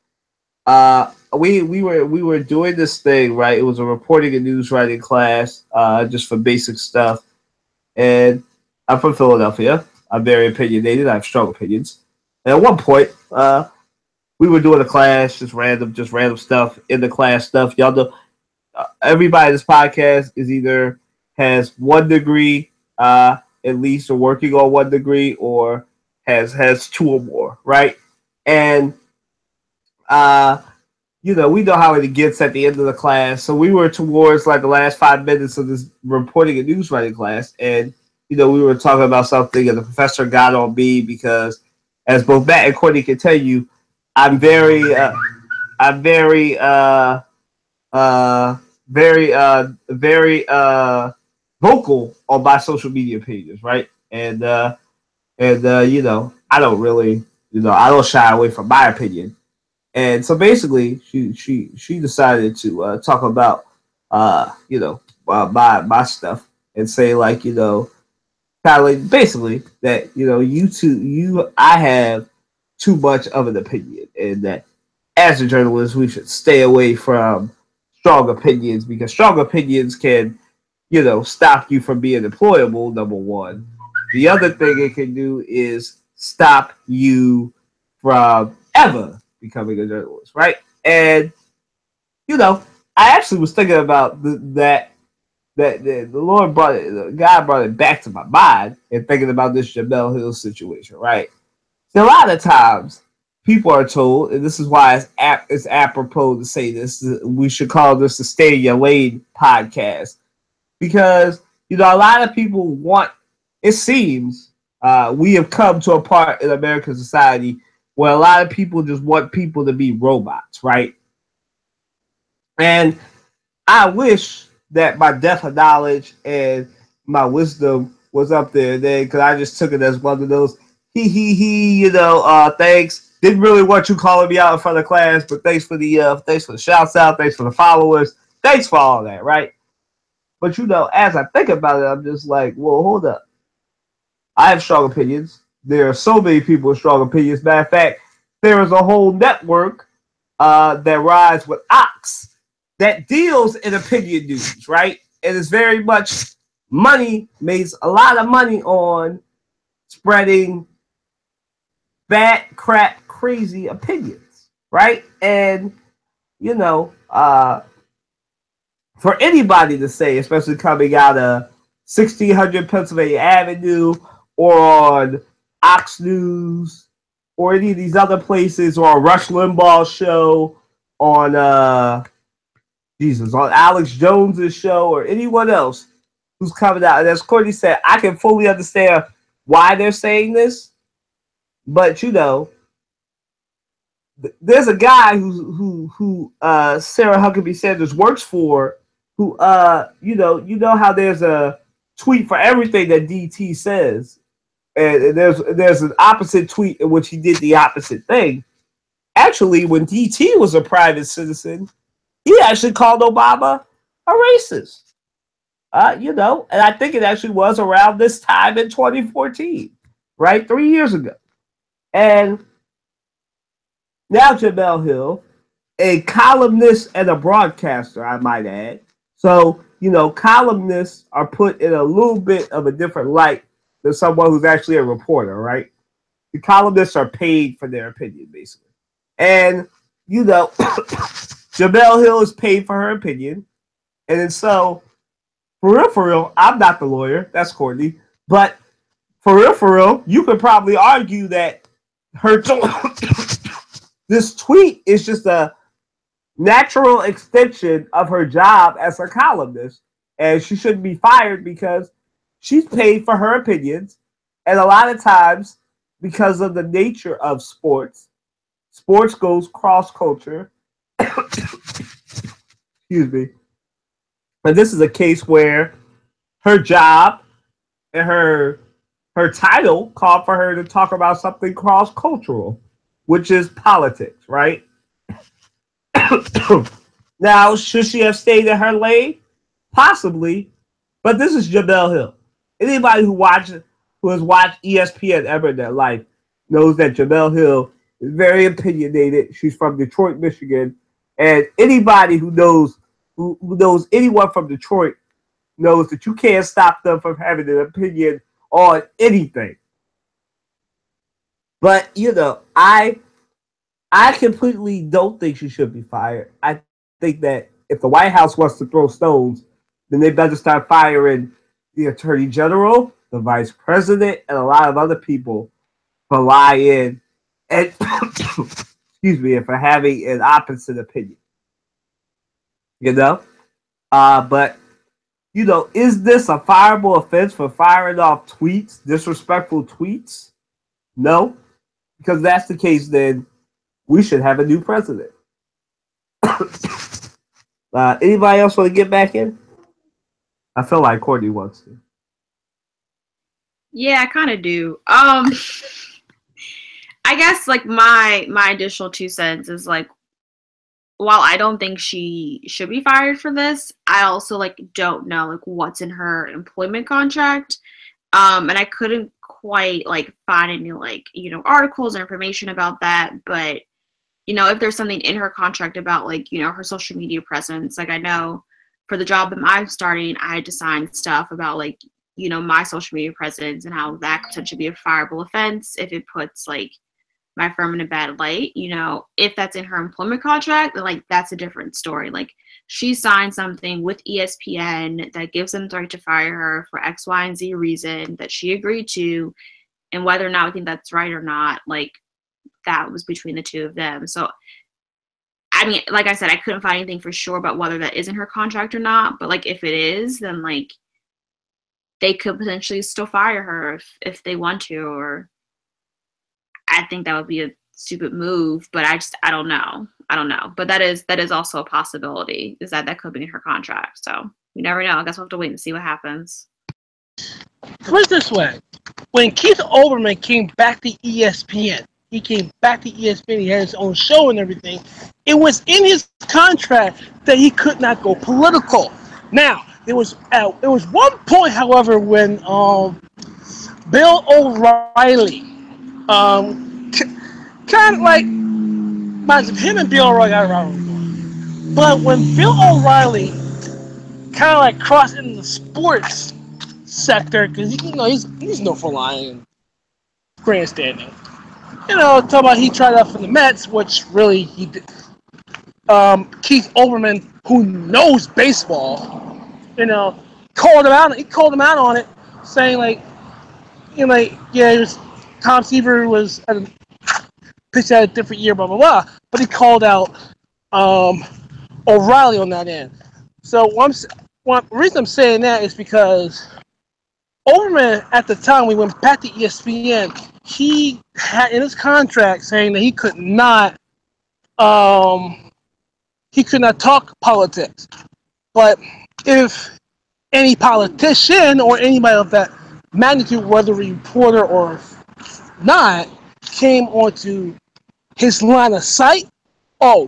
we were doing this thing, right? It was a reporting and news writing class, just for basic stuff. And I'm from Philadelphia. I'm very opinionated. I have strong opinions. And at one point, we were doing a class, just random stuff in the class stuff. Y'all know, everybody in this podcast is either has 1 degree, at least, or working on 1 degree, or has 2 or more, right? And we know how it gets at the end of the class. So we were towards like the last 5 minutes of this reporting and news writing class, and we were talking about something, and the professor got on me because, as both Matt and Courtney can tell you, I'm very I'm very vocal on my social media pages, right? And you know, I don't really, you know, I don't shy away from my opinion. And so basically, she decided to talk about you know, my stuff and say like, you know, kind of like basically that, you know, I have too much of an opinion, and that as a journalist we should stay away from strong opinions because strong opinions can, you know, stop you from being employable. Number one. The other thing it can do is stop you from ever becoming a journalist, right? And you know, I actually was thinking about that the Lord brought it, God brought it back to my mind, and thinking about this Jemele Hill situation, right? So a lot of times people are told, and this is why it's apropos to say this, we should call this the Stay in Your Lane podcast, because you know a lot of people want. It seems we have come to a part in American society where a lot of people just want people to be robots, right? And I wish that my depth of knowledge and my wisdom was up there then, because I just took it as one of those he, you know, thanks. Didn't really want you calling me out in front of class, but thanks for the shouts out, thanks for the followers, thanks for all that, right? But you know, as I think about it, I'm just like, well, hold up. I have strong opinions. There are so many people with strong opinions. Matter of fact, there is a whole network that rides with Ox that deals in opinion news, right? And it's very much makes a lot of money on spreading bad, crap, crazy opinions, right? And, you know, for anybody to say, especially coming out of 1600 Pennsylvania Avenue or on Ox News or any of these other places, or on Rush Limbaugh's show, on on Alex Jones's show, or anyone else who's coming out. And as Courtney said, I can fully understand why they're saying this, but you know, there's a guy who Sarah Huckabee Sanders works for, who you know how there's a tweet for everything that DT says, and there's an opposite tweet in which he did the opposite thing. Actually, when DT was a private citizen, he actually called Obama a racist. You know, and I think it actually was around this time in 2014, right? 3 years ago. And now Jemele Hill, a columnist and a broadcaster, I might add. So, you know, columnists are put in a little bit of a different light than someone who's actually a reporter, right? The columnists are paid for their opinion, basically. And, you know, Jemele Hill is paid for her opinion. And then so, for real, I'm not the lawyer. That's Courtney. But for real, you could probably argue that her this tweet is just a natural extension of her job as a columnist, and she shouldn't be fired because she's paid for her opinions. And a lot of times, because of the nature of sports goes cross culture. Excuse me. And this is a case where her job and her title called for her to talk about something cross cultural, which is politics, right? Now, should she have stayed in her lane? Possibly, but this is Jemele Hill. Anybody who has watched ESPN ever in their life knows that Jemele Hill is very opinionated. She's from Detroit, Michigan, and anybody who knows anyone from Detroit knows that you can't stop them from having an opinion on anything. But you know, I completely don't think she should be fired. I think that if the White House wants to throw stones, then they better start firing the Attorney General, the Vice President, and a lot of other people for lying and excuse me, and for having an opposite opinion. You know? But you know, is this a fireable offense for firing off tweets, disrespectful tweets? No. Because if that's the case, then we should have a new president. Anybody else want to get back in? I feel like Courtney wants to. Yeah, I kind of do. I guess like my additional 2 cents is like, while I don't think she should be fired for this, I also like don't know like what's in her employment contract. And I couldn't quite like find any like, articles or information about that, but if there's something in her contract about like, her social media presence, like I know for the job that I'm starting, I had to sign stuff about like, my social media presence and how that could potentially be a fireable offense if it puts like my firm in a bad light. If that's in her employment contract, then like that's a different story. Like she signed something with ESPN that gives them the right to fire her for X, Y, and Z reason that she agreed to, and whether or not we think that's right or not, like that was between the two of them. So I mean, like I said, I couldn't find anything for sure about whether that is in her contract or not, but like if it is, then like they could potentially still fire her if they want to, or I think that would be a stupid move, but I don't know. But that is also a possibility, is that could be in her contract. So we never know. I guess we'll have to wait and see what happens. Put it this way. When Keith Olbermann came back to ESPN, he had his own show and everything. It was in his contract that he could not go political. Now, there was one point, however, when Bill O'Reilly, kind of like, him and Bill O'Reilly got around. But when Bill O'Reilly kind of like crossed into the sports sector, because he's no for lying, grandstanding. Talking about he tried out for the Mets, which really he did. Keith Olbermann, who knows baseball, called him out. He called him out on it, saying like, it was Tom Seaver was pitched at a different year, blah blah blah. But he called out O'Reilly on that end. So the reason I'm saying that is because Olbermann, at the time we went back to ESPN, he had in his contract saying that he could not talk politics. But if any politician or anybody of that magnitude, whether a reporter or not, came onto his line of sight,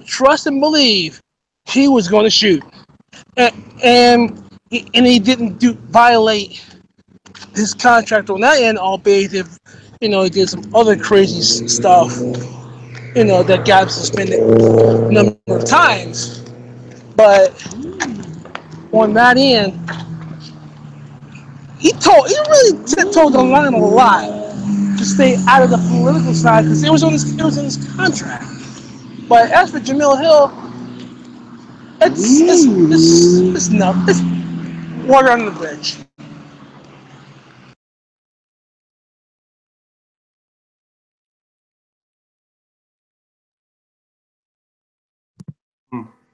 trust and believe he was going to shoot. And he didn't violate his contract on that end, albeit if he did some other crazy stuff, that got him suspended a number of times. But on that end, he really tiptoed the line a lot to stay out of the political side because it was in his contract. But as for Jemele Hill, it's water under the bridge.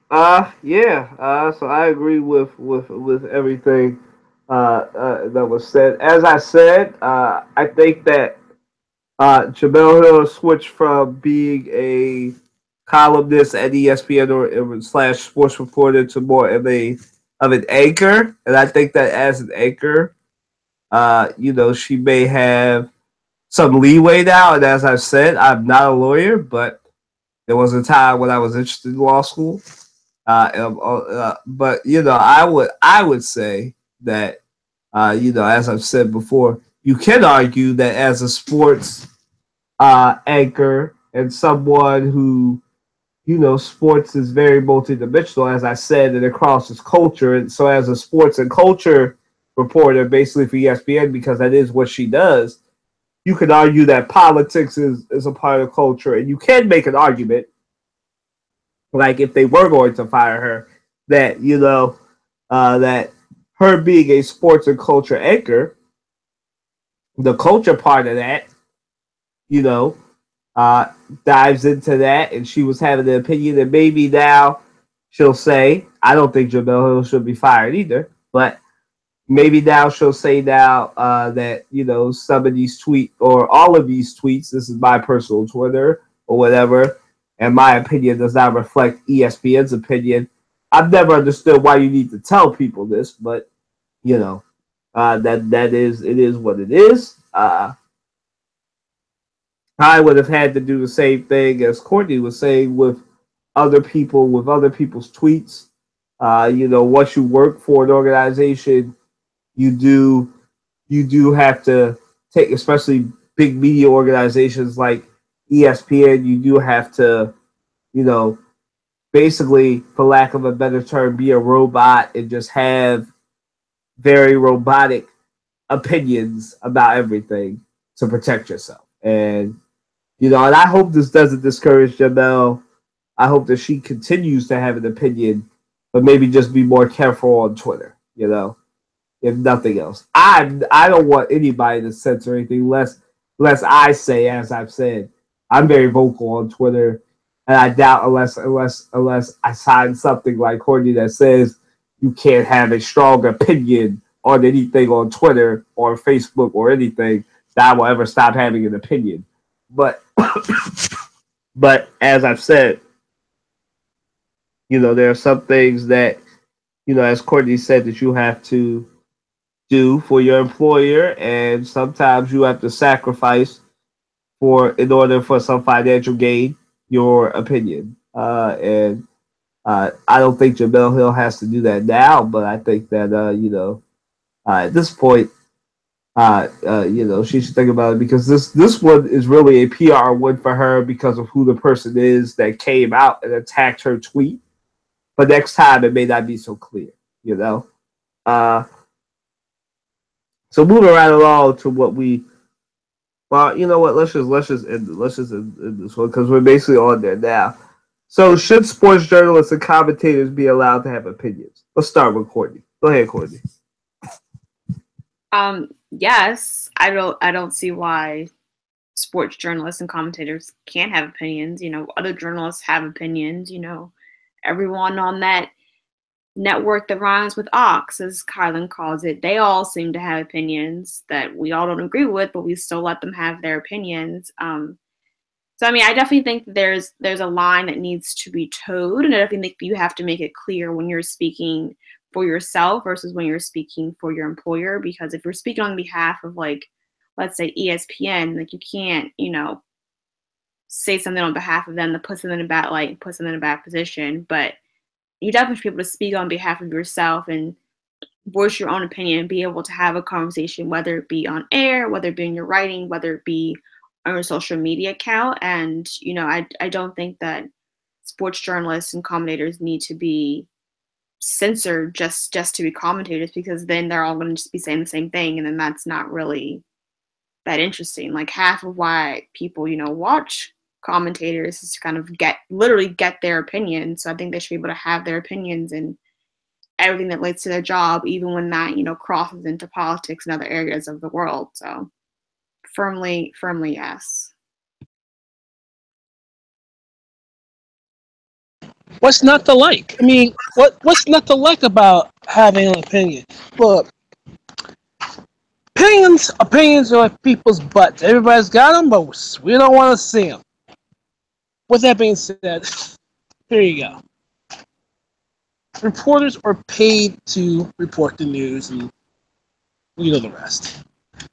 So I agree with everything that was said. As I said, I think that Jemele Hill switched from being a columnist at ESPN or / sports reporter to more of an anchor, and I think that as an anchor, she may have some leeway now. And as I've said, I'm not a lawyer, but there was a time when I was interested in law school. But I would say that as I've said before, you can argue that as a sports anchor and someone who sports is very multidimensional, as I said, and it crosses culture. And so as a sports and culture reporter, basically for ESPN, because that is what she does, you could argue that politics is a part of culture, and you can make an argument, like if they were going to fire her, that that her being a sports and culture anchor, the culture part of that, dives into that, and she was having an opinion, and maybe now she'll say, I don't think Jemele Hill should be fired either, but maybe now she'll say that some of these tweets or all of these tweets, this is my personal Twitter or whatever, and my opinion does not reflect ESPN's opinion. I've never understood why you need to tell people this, but you know, that is it is what it is. I would have had to do the same thing as Courtney was saying with other people, with other people's tweets. Once you work for an organization, you do have to take, especially big media organizations like ESPN, you do have to, basically, for lack of a better term, be a robot and just have very robotic opinions about everything to protect yourself. And and I hope this doesn't discourage Jamel. I hope that she continues to have an opinion, but maybe just be more careful on Twitter, if nothing else. I don't want anybody to censor anything less I say, as I've said. I'm very vocal on Twitter, and I doubt unless I sign something like Courtney that says you can't have a strong opinion on anything on Twitter or Facebook or anything, that I will ever stop having an opinion. But but as I've said, there are some things that, as Courtney said, that you have to do for your employer, and sometimes you have to sacrifice in order for some financial gain, your opinion. And I don't think Jamel Hill has to do that now, but I think that at this point, she should think about it, because this one is really a PR win for her because of who the person is that came out and attacked her tweet. But next time it may not be so clear, So moving right along to what we, you know what? Let's just end this one, because we're basically on there now. So should sports journalists and commentators be allowed to have opinions? Let's start with Courtney. Go ahead, Courtney. Yes, I don't see why sports journalists and commentators can't have opinions. Other journalists have opinions. Everyone on that network that rhymes with ox, as Kylan calls it, they all seem to have opinions that we all don't agree with, but we still let them have their opinions. So I definitely think there's a line that needs to be towed, and I definitely think you have to make it clear when you're speaking for yourself versus when you're speaking for your employer. Because if you're speaking on behalf of, like, let's say ESPN, like, you can't, say something on behalf of them that puts them in a bad light, puts them in a bad position. But you definitely should be able to speak on behalf of yourself and voice your own opinion and be able to have a conversation, whether it be on air, whether it be in your writing, whether it be on your social media account. And, I don't think that sports journalists and commentators need to be censored just to be commentators, because then they're all going to just be saying the same thing, and then that's not really that interesting. Like, half of why people watch commentators is to kind of get their opinion. So I think they should be able to have their opinions and everything that relates to their job, even when that crosses into politics and other areas of the world. So firmly yes. What's not to like? What's not to like about having an opinion? Look, opinions are like people's butts. Everybody's got them, but we don't want to see them. With that being said, here you go. Reporters are paid to report the news, and the rest.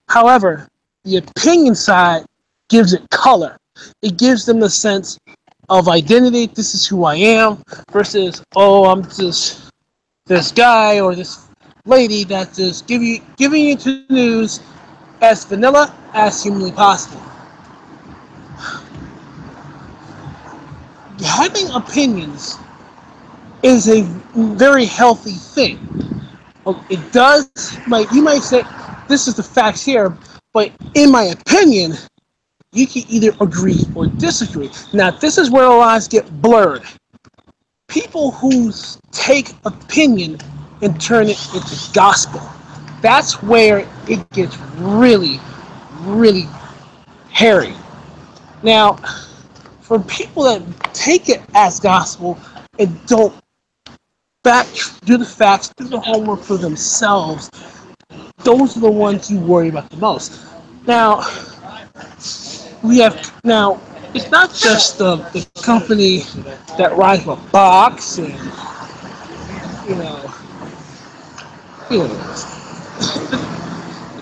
However, the opinion side gives it color. It gives them the sense of identity. This is who I am, versus, I'm just this guy or this lady that's just giving you the news as vanilla as humanly possible. Having opinions is a very healthy thing. It does, you might say, this is the facts here, but in my opinion, you can either agree or disagree. Now, this is where the lines get blurred. People who take opinion and turn it into gospel, that's where it gets really, really hairy. Now, for people that take it as gospel and don't do the facts, do the homework for themselves, those are the ones you worry about the most. Now, it's not just the company that rides a box and you know you know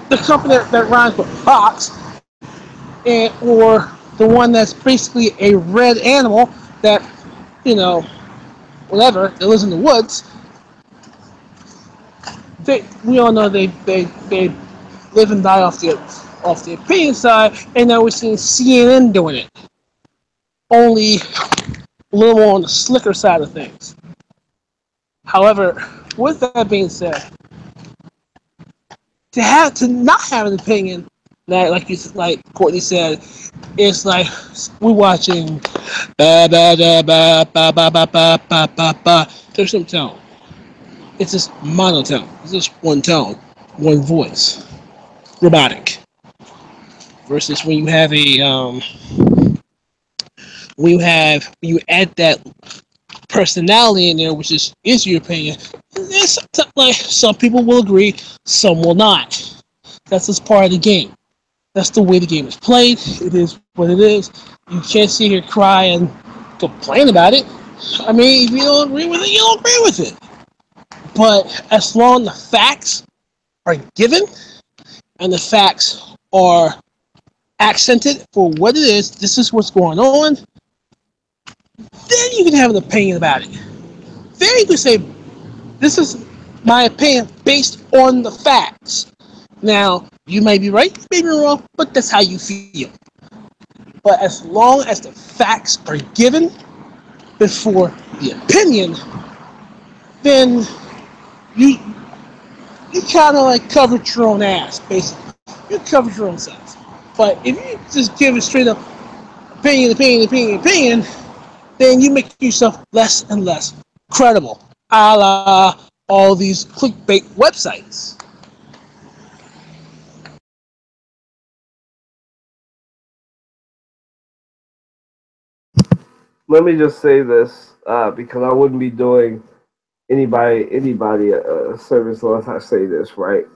the company that rides a box and or the one that's basically a red animal that you know whatever that lives in the woods. We all know they live and die off the opinion side, and now we're seeing CNN doing it. Only a little more on the slicker side of things. However, with that being said, to not have an opinion that like Courtney said, it's like we're watching ba ba da ba ba ba ba ba ba ba ba. There's no tone. It's just monotone. It's just one tone, one voice, robotic. Versus when you have when you add that personality in there, which is your opinion. Like some people will agree, some will not. That's just part of the game. That's the way the game is played. It is what it is. You can't sit here cry and complain about it. I mean, if you don't agree with it, you don't agree with it. But as long as the facts are given and the facts are accented for what it is, this is what's going on, then you can have an opinion about it. Then you can say, this is my opinion based on the facts. Now, you may be right, you may be wrong, but that's how you feel. But as long as the facts are given before the opinion, then you kind of like covered your own ass, basically. You covered your own self. But if you just give it straight up opinion, then you make yourself less and less credible, a la all these clickbait websites. Let me just say this because I wouldn't be doing anybody a service unless I say this right.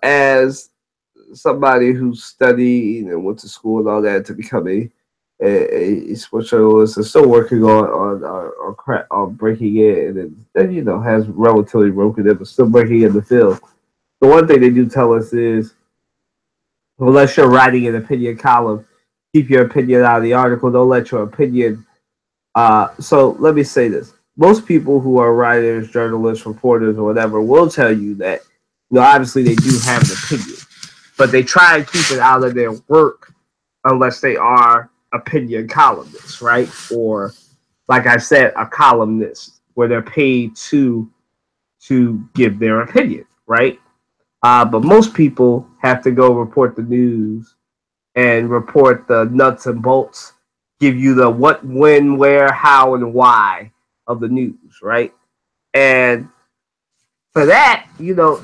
As somebody who studied and went to school and all that to become a sports journalist and still working on breaking in and has relatively broken in but still breaking in the field. The one thing they do tell us is unless you're writing an opinion column, keep your opinion out of the article. Don't let your opinion. So let me say this: most people who are writers, journalists, reporters, or whatever will tell you that obviously they do have an opinion, but they try and keep it out of their work unless they are opinion columnists, right? Or like I said, a columnist where they're paid to give their opinion, right? But most people have to go report the news and report the nuts and bolts, give you the what, when, where, how, and why of the news, right? And for that,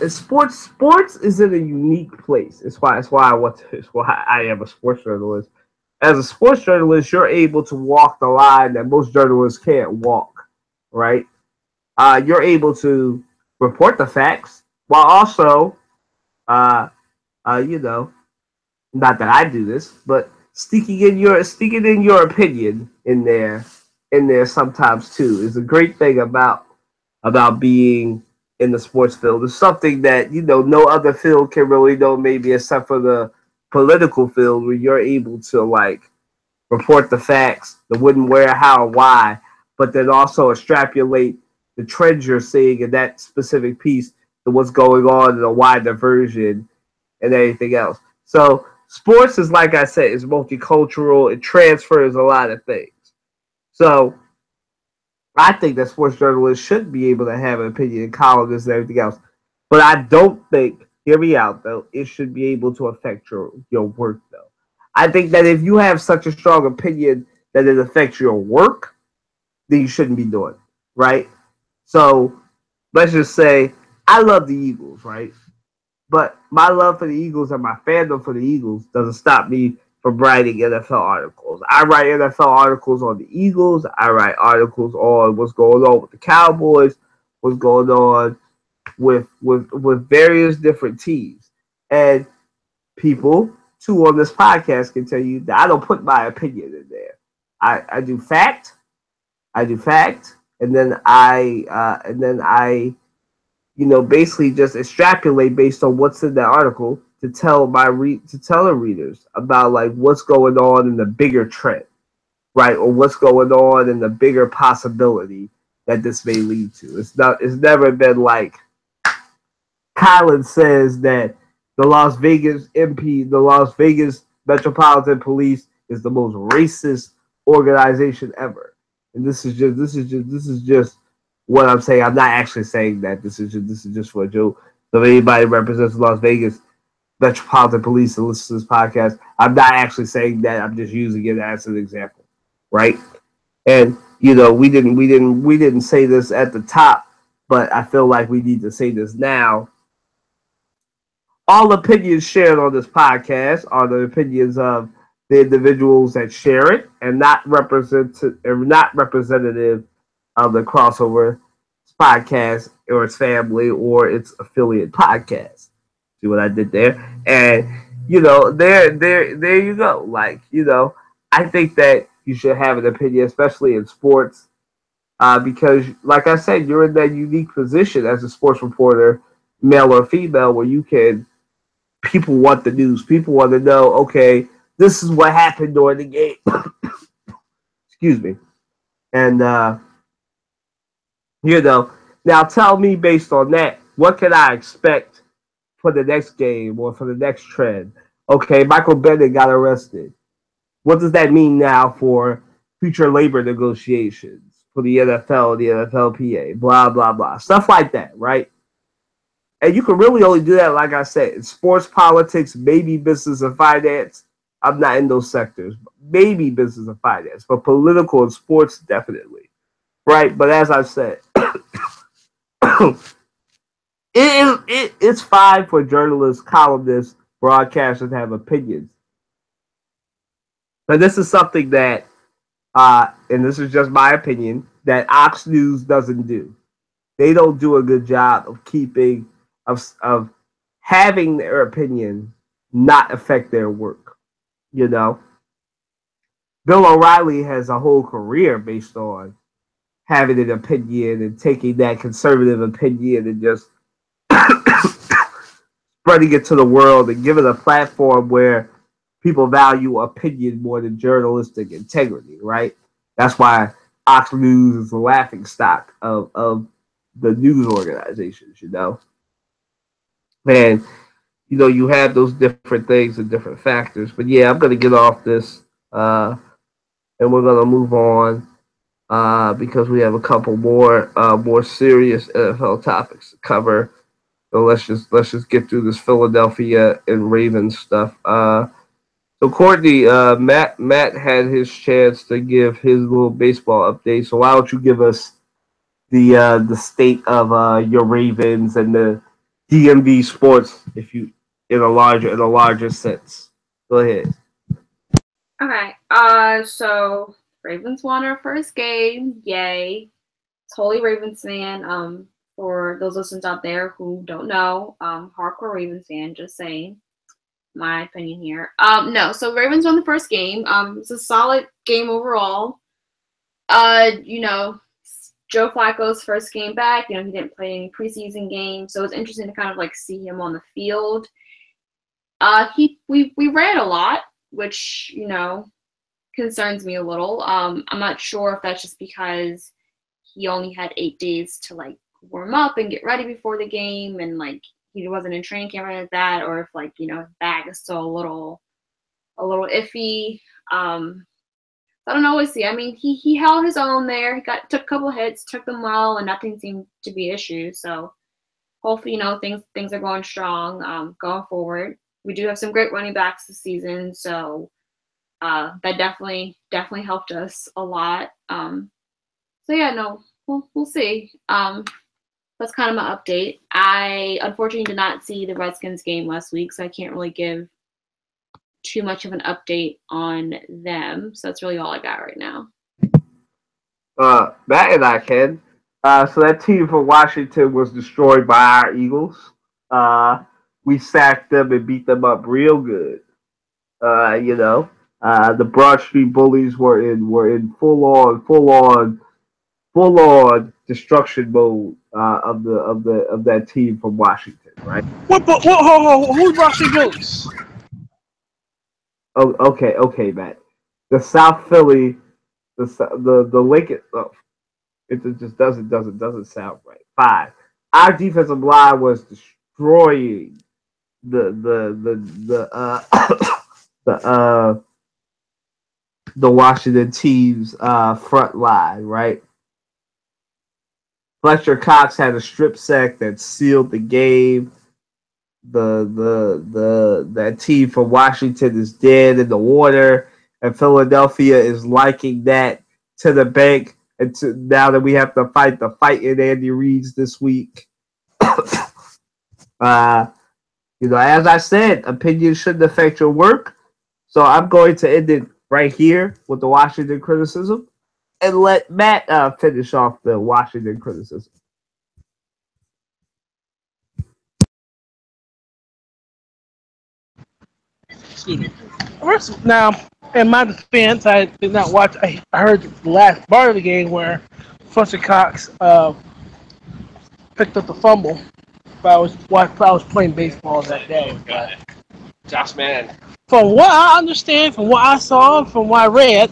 sports is in a unique place. It's why I am a sports journalist. As a sports journalist, you're able to walk the line that most journalists can't walk, right? You're able to report the facts while also, uh, you know, not that I do this, but sneaking in your opinion in there sometimes too is a great thing about being in the sports field. It's something that no other field can really know, maybe except for the political field, where you're able to like report the facts, the when, where, how, why, but then also extrapolate the trends you're seeing in that specific piece to what's going on in a wider version and anything else. So sports is, like I said, is multicultural. It transfers a lot of things. So I think that sports journalists should be able to have an opinion in columnists and everything else. But I don't think, hear me out though, it should be able to affect your work though. I think that if you have such a strong opinion that it affects your work, then you shouldn't be doing it, right? So let's just say I love the Eagles, right? But my love for the Eagles and my fandom for the Eagles doesn't stop me from writing NFL articles. I write NFL articles on the Eagles. I write articles on what's going on with the Cowboys, what's going on with various different teams. And people two on this podcast can tell you that I don't put my opinion in there. I do fact, and then I basically just extrapolate based on what's in the article to tell the readers about like what's going on in the bigger trend, right, or what's going on in the bigger possibility that this may lead to. It's never been like Colin says that the Las Vegas Metropolitan Police is the most racist organization ever. And this is just what I'm saying. I'm not actually saying that. This is just for a joke. So if anybody represents Las Vegas Metropolitan Police and listens to this podcast, I'm not actually saying that. I'm just using it as an example, right? And we didn't say this at the top, but I feel like we need to say this now. All opinions shared on this podcast are the opinions of the individuals that share it, and not representative of the Crossover podcast or its family or its affiliate podcast. See what I did there? And there you go. Like, I think that you should have an opinion, especially in sports, because, like I said, you're in that unique position as a sports reporter, male or female, where people want the news. People want to know, okay, this is what happened during the game. Excuse me. And, now tell me based on that, what can I expect for the next game or for the next trend? Okay, Michael Bennett got arrested. What does that mean now for future labor negotiations for the NFL, the NFLPA, blah, blah, blah. Stuff like that, right? And you can really only do that, like I said, in sports, politics, maybe business and finance. I'm not in those sectors. Maybe business and finance, but political and sports, definitely. Right? But as I said, it's fine for journalists, columnists, broadcasters to have opinions. But this is something that, and this is just my opinion, that Ox News doesn't do. They don't do a good job of having their opinion not affect their work. Bill O'Reilly has a whole career based on having an opinion and taking that conservative opinion and just spreading it to the world and giving a platform where people value opinion more than journalistic integrity, right? That's why Ox News is the laughing stock of the news organizations, And, you have those different things and different factors. But yeah, I'm going to get off this and we're going to move on because we have a couple more serious NFL topics to cover. So let's just get through this Philadelphia and Ravens stuff. So Courtney, Matt had his chance to give his little baseball update. So why don't you give us the state of your Ravens and the DMV sports, if you in a larger sense. Go ahead. Okay. So Ravens won our first game. Yay! Totally Ravens fan. For those listeners out there who don't know, hardcore Ravens fan. Just saying. My opinion here. No, so Ravens won the first game. It's a solid game overall. Joe Flacco's first game back. He didn't play any preseason games, so it's interesting to kind of like see him on the field. We ran a lot, which concerns me a little. I'm not sure if that's just because he only had 8 days to like warm up and get ready before the game, and like he wasn't in training camp or anything like that, or if like his back is still a little iffy. I don't always see. I mean, he held his own there. He took a couple of hits, took them well, and nothing seemed to be an issue. So hopefully, things are going strong going forward. We do have some great running backs this season, so that definitely helped us a lot. So yeah, no, we'll see. That's kind of my update. I unfortunately did not see the Redskins game last week, so I can't really give too much of an update on them. So that's really all I got right now. Matt and I can. So that team from Washington was destroyed by our Eagles. We sacked them and beat them up real good. The Broad Street Bullies were in full on destruction mode of that team from Washington, right? Who's Boston Bulls? Oh, okay, Matt. The South Philly, the Lincoln. Oh, it just doesn't sound right. Fine. Our defensive line was destroying the the the Washington team's front line, right? Fletcher Cox had a strip sack that sealed the game. That team from Washington is dead in the water, and Philadelphia is liking that to the bank. And now that we have to fight the fight in Andy Reid's this week, as I said, opinions shouldn't affect your work. So I'm going to end it right here with the Washington criticism, and let Matt finish off the Washington criticism. Excuse me. Now, in my defense, I did not watch. I heard the last part of the game where Fletcher Cox picked up the fumble. But I was playing baseball that day. But Josh Man. from what I understand, from what I saw, from what I read,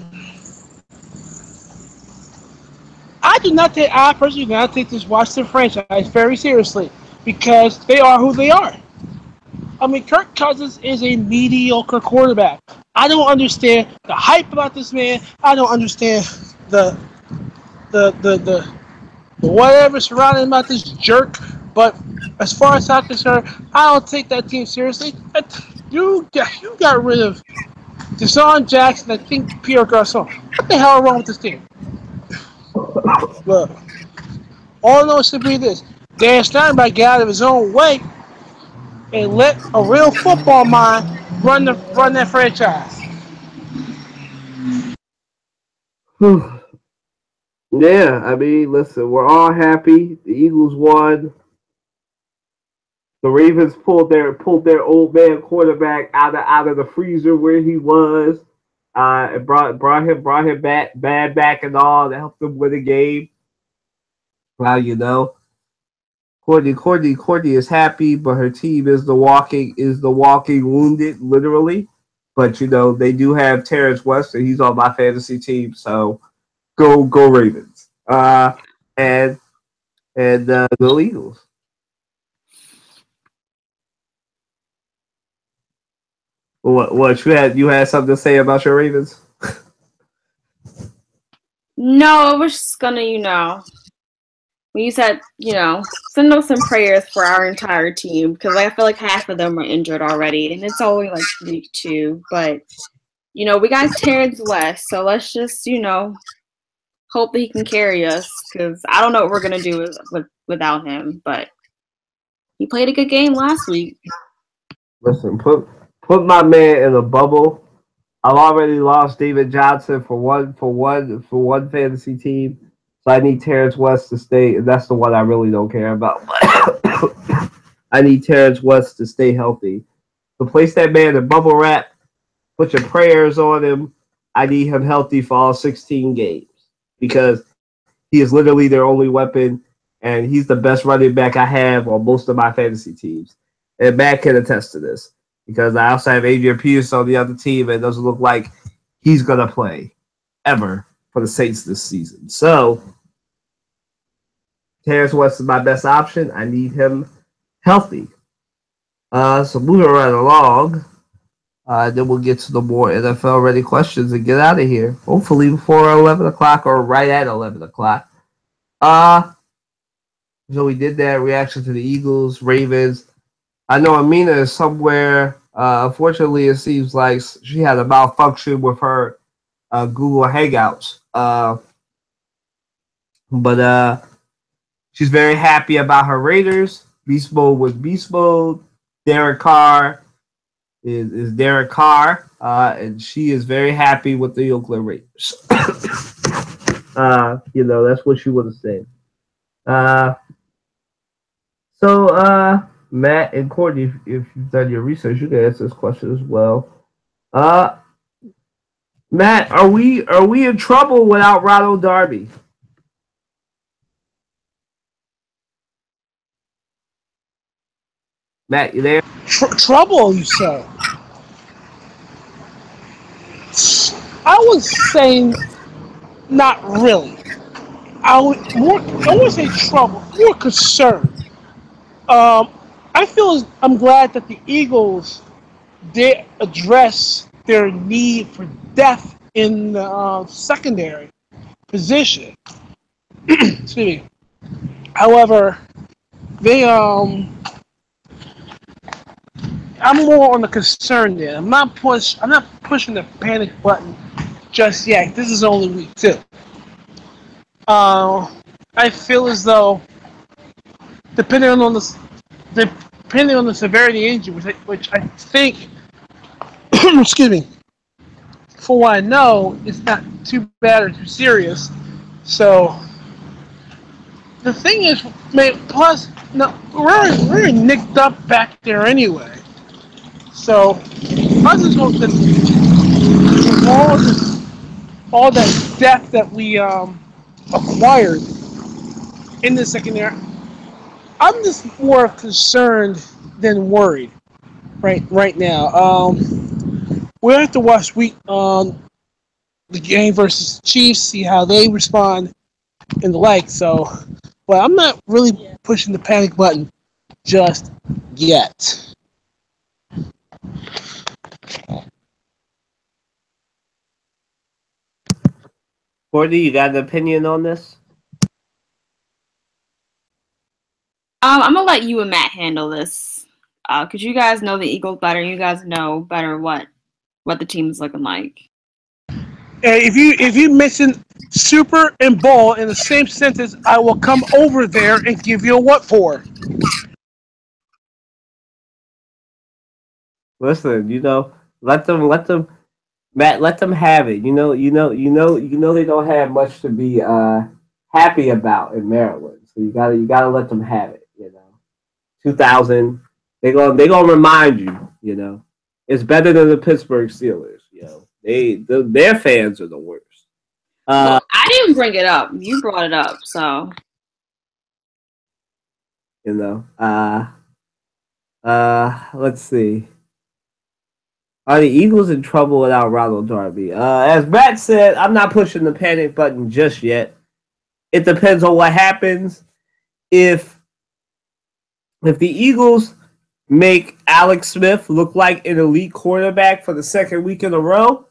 I personally do not take this Washington franchise very seriously because they are who they are. I mean, Kirk Cousins is a mediocre quarterback. I don't understand the hype about this man. I don't understand the whatever surrounding about this jerk. But as far as I'm concerned, I don't take that team seriously. You got rid of Deshaun Jackson. I think Pierre Garcon. What the hell is wrong with this team? Look, all I know should be this: Dan Steinbach got out of his own way and let a real football mind run that franchise. Yeah, I mean, listen, we're all happy. The Eagles won. The Ravens pulled their old man quarterback out of the freezer where he was, and brought him back and all to help them win the game. Well, Courtney is happy, but her team is the walking wounded, literally. But they do have Terrence West, and he's on my fantasy team, so go Ravens. And go Eagles. What you had something to say about your Ravens? No, I was just gonna, when you said, send us some prayers for our entire team because I feel like half of them are injured already, and it's only like week 2. But we got Terrence West, so let's just hope that he can carry us because I don't know what we're gonna do without him. But he played a good game last week. Listen, put my man in a bubble. I've already lost David Johnson for one fantasy team, so I need Terrence West to stay. And that's the one I really don't care about. I need Terrence West to stay healthy. So place that man in bubble wrap. Put your prayers on him. I need him healthy for all 16 games because he is literally their only weapon, and he's the best running back I have on most of my fantasy teams. And Matt can attest to this because I also have Adrian Pierce on the other team, and it doesn't look like he's going to play ever for the Saints this season. So Terrence West is my best option. I need him healthy. So moving right along, then we'll get to the more NFL-ready questions and get out of here. Hopefully before 11 o'clock or right at 11 o'clock. So we did that reaction to the Eagles, Ravens. I know Amina is somewhere. Unfortunately, it seems like she had a malfunction with her Google Hangouts. But she's very happy about her Raiders. Beast Mode was Beast Mode. Derek Carr is Derek Carr. And she is very happy with the Oakland Raiders. That's what she would have said. So Matt and Courtney, if you've done your research, you can answer this question as well. Uh, Matt, are we in trouble without Ronald Darby? Matt, you there? Trouble, you say? I would say not really. I would say trouble, more concern. Um, I'm glad that the Eagles did address their need for depth in the secondary position. Excuse me. However, they I'm more on the concern there. I'm not pushing the panic button just yet. This is only week 2. I feel as though depending on the severity of the injury, which I think, excuse me, for what I know, it's not too bad or too serious. So the thing is, plus, no, we're nicked up back there anyway. So I just hope that all that depth that we acquired in the secondary, I'm just more concerned than worried right now. We'll have to watch the game versus Chiefs, see how they respond and the like. So, but I'm not really pushing the panic button just yet. Courtney, you got an opinion on this? I'm gonna let you and Matt handle this, because you guys know the Eagles better. You guys know better what the team's looking like. If you mention super and ball in the same sentence, I will come over there and give you a what for. Listen, let them, Matt, let them have it. You know they don't have much to be happy about in Maryland. So you gotta let them have it. 2000, they gonna remind you. It's better than the Pittsburgh Steelers. Their fans are the worst. Well, I didn't bring it up. You brought it up, so. Let's see. Are the Eagles in trouble without Ronald Darby? As Matt said, I'm not pushing the panic button just yet. It depends on what happens. If the Eagles make Alex Smith look like an elite quarterback for the second week in a row,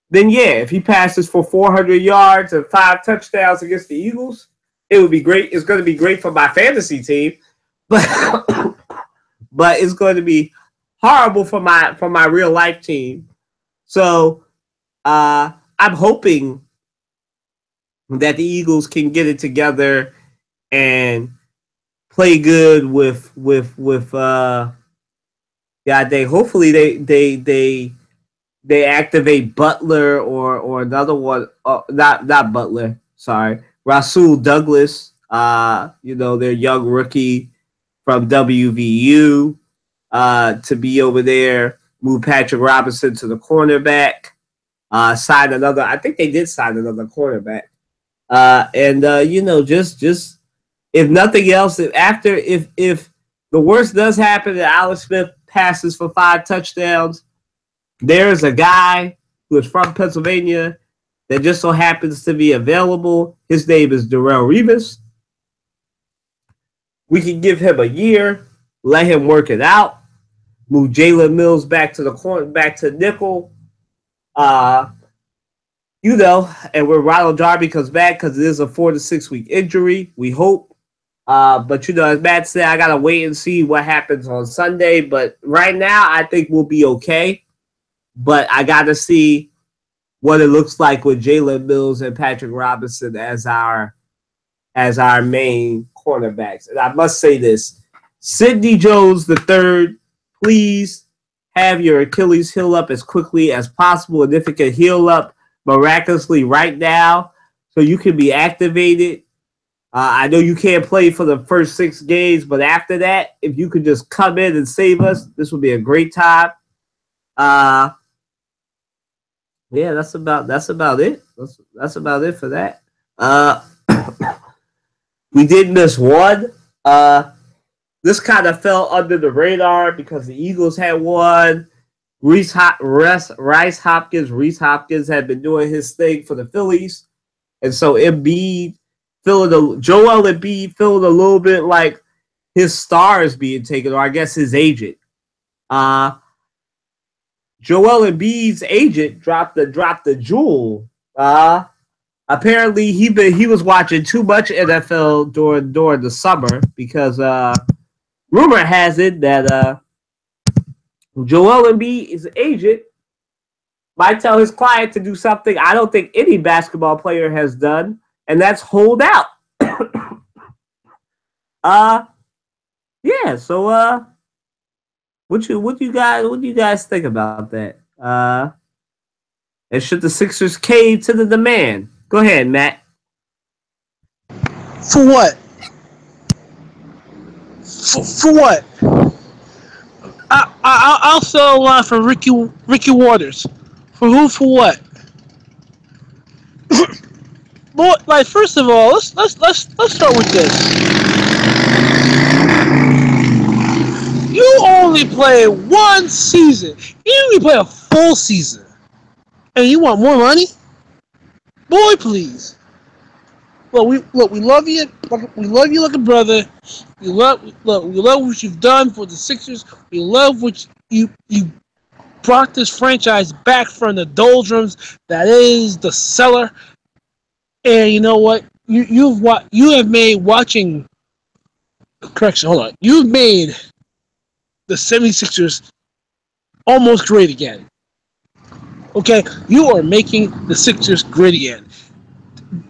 then yeah, if he passes for 400 yards and 5 touchdowns against the Eagles, it would be great. It's going to be great for my fantasy team, but it's going to be horrible for my real life team. So I'm hoping that the Eagles can get it together and play good with hopefully they activate Butler or another one, not Butler, sorry, Rasul Douglas, their young rookie from WVU, to be over there, move Patrick Robinson to the cornerback, sign another, I think they did sign another cornerback. Just if nothing else, if the worst does happen and Alex Smith passes for 5 touchdowns, there's a guy who is from Pennsylvania that just so happens to be available. His name is Darrelle Revis. We can give him a year, let him work it out, move Jalen Mills back to the corner, back to nickel. And when Ronald Darby comes back, because it is a 4 to 6 week injury, we hope. But as Matt said, I gotta wait and see what happens on Sunday. But right now, I think we'll be okay. But I gotta see what it looks like with Jalen Mills and Patrick Robinson as our main cornerbacks. And I must say this: Sidney Jones III, please have your Achilles heal up as quickly as possible, and if it can heal up miraculously right now, so you can be activated. I know you can't play for the first 6 games, but after that, if you could just come in and save us, this would be a great time. Yeah, that's about it. That's about it for that. Uh, we did miss one. This kind of fell under the radar because the Eagles had won. Reese Hopkins had been doing his thing for the Phillies, and so Joel Embiid feeling a little bit like his star is being taken, or I guess his agent. Uh, Joel Embiid's agent dropped the jewel. Apparently he was watching too much NFL during the summer because rumor has it that Joel Embiid's agent might tell his client to do something I don't think any basketball player has done, and that's hold out. Yeah. So what you guys think about that? And should the Sixers cave to the demand? Go ahead, Matt. For what? For what? I'll sell a lot for Ricky Waters. For who? For what? Boy, like first of all, let's start with this. You only play one season. You only play a full season, and you want more money? Boy, please. We love you. We love you like a brother. We love what you've done for the Sixers. We love what you brought this franchise back from the doldrums that is the cellar. And you know what? You have made watching. Correction. Hold on. You've made the 76ers almost great again. Okay, you are making the Sixers great again.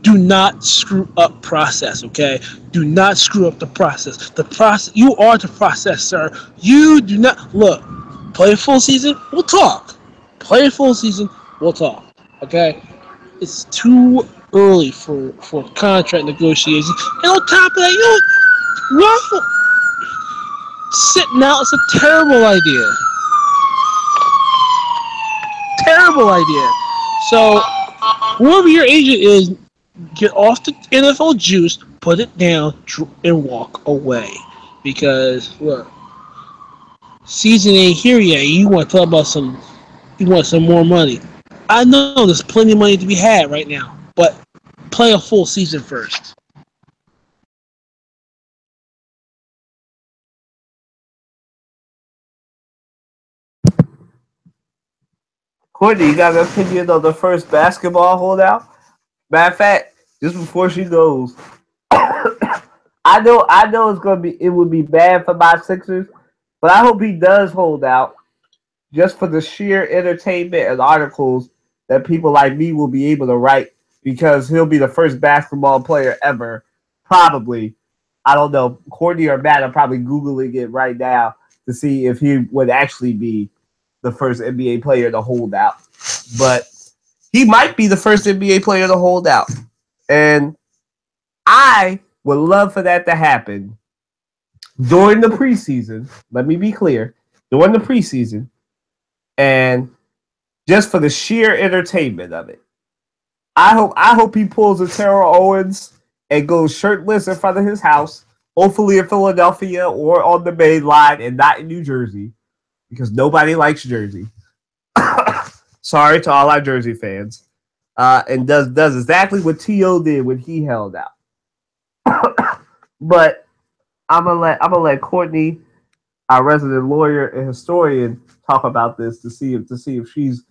Do not screw up process, okay? Do not screw up the process. The process, you are the process, sir. You do not look. Play a full season, we'll talk. Play a full season, we'll talk. Okay? It's too early for contract negotiations. And on top of that, Russell sitting out is a terrible idea. Terrible idea. So whoever your agent is, get off the NFL juice, put it down, and walk away. Because look, season ain't here yet. You want to talk about you want some more money. I know there's plenty of money to be had right now, but play a full season first. Courtney, you got an opinion on the first basketball holdout? Matter of fact, just before she goes, I know it would be bad for my Sixers, but I hope he does hold out just for the sheer entertainment and articles that people like me will be able to write because he'll be the first basketball player ever, probably. I don't know. Courtney or Matt are probably Googling it right now to see if he would actually be the first NBA player to hold out. But he might be the first NBA player to hold out. And I would love for that to happen during the preseason. Let me be clear. During the preseason. And just for the sheer entertainment of it. I hope he pulls a Terrell Owens and goes shirtless in front of his house, hopefully in Philadelphia or on the main line and not in New Jersey, because nobody likes Jersey. Sorry to all our Jersey fans. And does exactly what T.O. did when he held out. But I'm gonna let Courtney, our resident lawyer and historian, talk about this to see if she's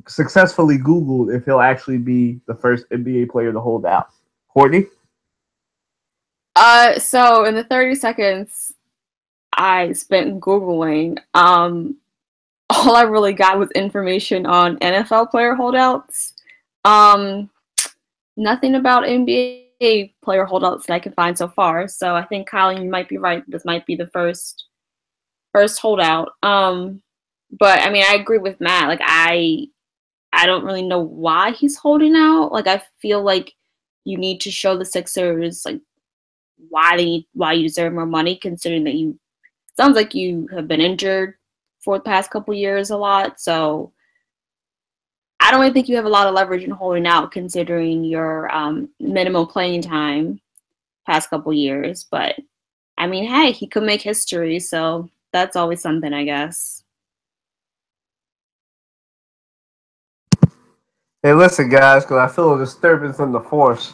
successfully Googled if he'll actually be the first NBA player to hold out. Courtney? So in the 30 seconds I spent Googling, all I really got was information on NFL player holdouts. Nothing about NBA player holdouts that I can find so far. So I think, Colin, you might be right. This might be the first holdout. But I mean, I agree with Matt. Like, I don't really know why he's holding out. Like, I feel like you need to show the Sixers like why you deserve more money, considering that sounds like you have been injured for the past couple years a lot. So I I don't really think you have a lot of leverage in holding out considering your minimum playing time past couple years. But I mean, hey, he could make history, so that's always something, I guess. Hey, listen, guys, because I feel a disturbance in the force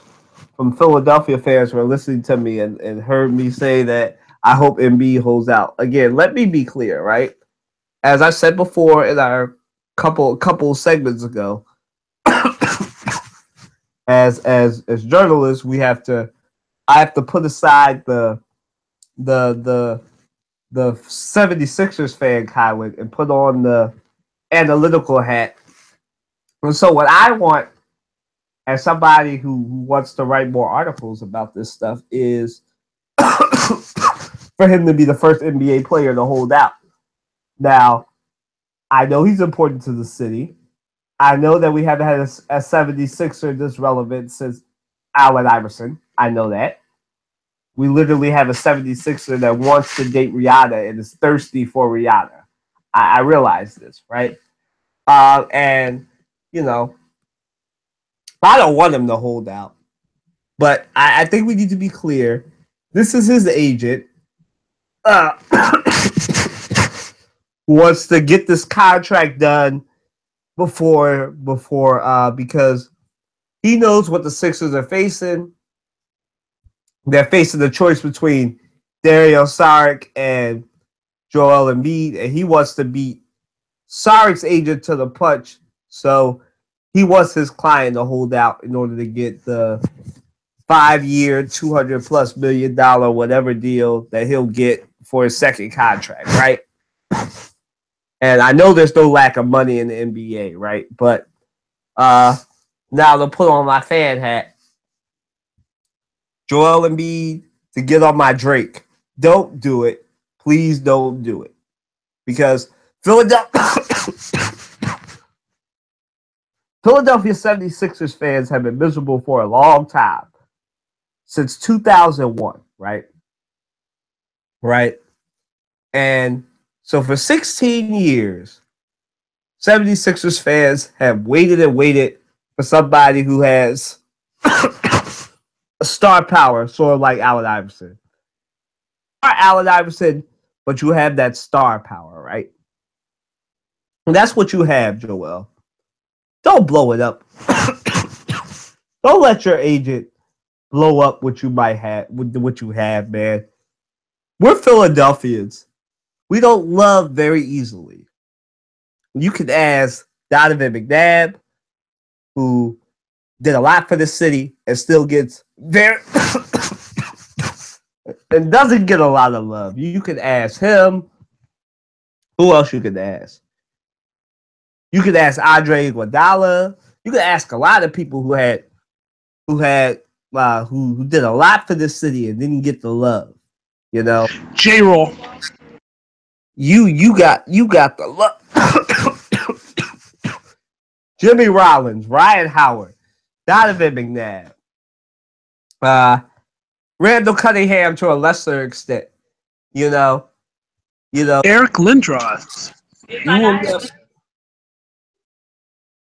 from Philadelphia fans who are listening to me and heard me say that I hope Embiid holds out. Again, let me be clear, right? As I said before in our couple segments ago, as journalists, I have to put aside the 76ers fan, Kywick, and put on the analytical hat. And so what I want, as somebody who wants to write more articles about this stuff, is for him to be the first NBA player to hold out. Now, I know he's important to the city. I know that we haven't had a 76er this relevant since Allen Iverson. I know that. We literally have a 76er that wants to date Rihanna and is thirsty for Rihanna. I realize this, right? And, you know, I don't want him to hold out. But I think we need to be clear. This is his agent. Wants to get this contract done before because he knows what the Sixers are facing. They're facing the choice between Dario Saric and Joel Embiid, and he wants to beat Saric's agent to the punch. So he wants his client to hold out in order to get the 5-year, $200+ million whatever deal that he'll get for his second contract, right? And I know there's no lack of money in the NBA, right? But now to put on my fan hat, Joel Embiid, to get on my Drake. Don't do it. Please don't do it. Because Philadelphia 76ers fans have been miserable for a long time. Since 2001, right? Right? And so for 16 years, 76ers fans have waited and waited for somebody who has a star power, sort of like Allen Iverson. Allen Iverson, but you have that star power, right? And that's what you have, Joel. Don't blow it up. Don't let your agent blow up what you might have, what you have, man. We're Philadelphians. We don't love very easily. You can ask Donovan McNabb, who did a lot for the city and still gets very and doesn't get a lot of love. You can ask him. Who else you can ask? You could ask Andre Iguodala. You could ask a lot of people who did a lot for this city and didn't get the love. You know, J-Roll. You got the love. Jimmy Rollins, Ryan Howard, Donovan McNabb, Randall Cunningham to a lesser extent. You know. Eric Lindros.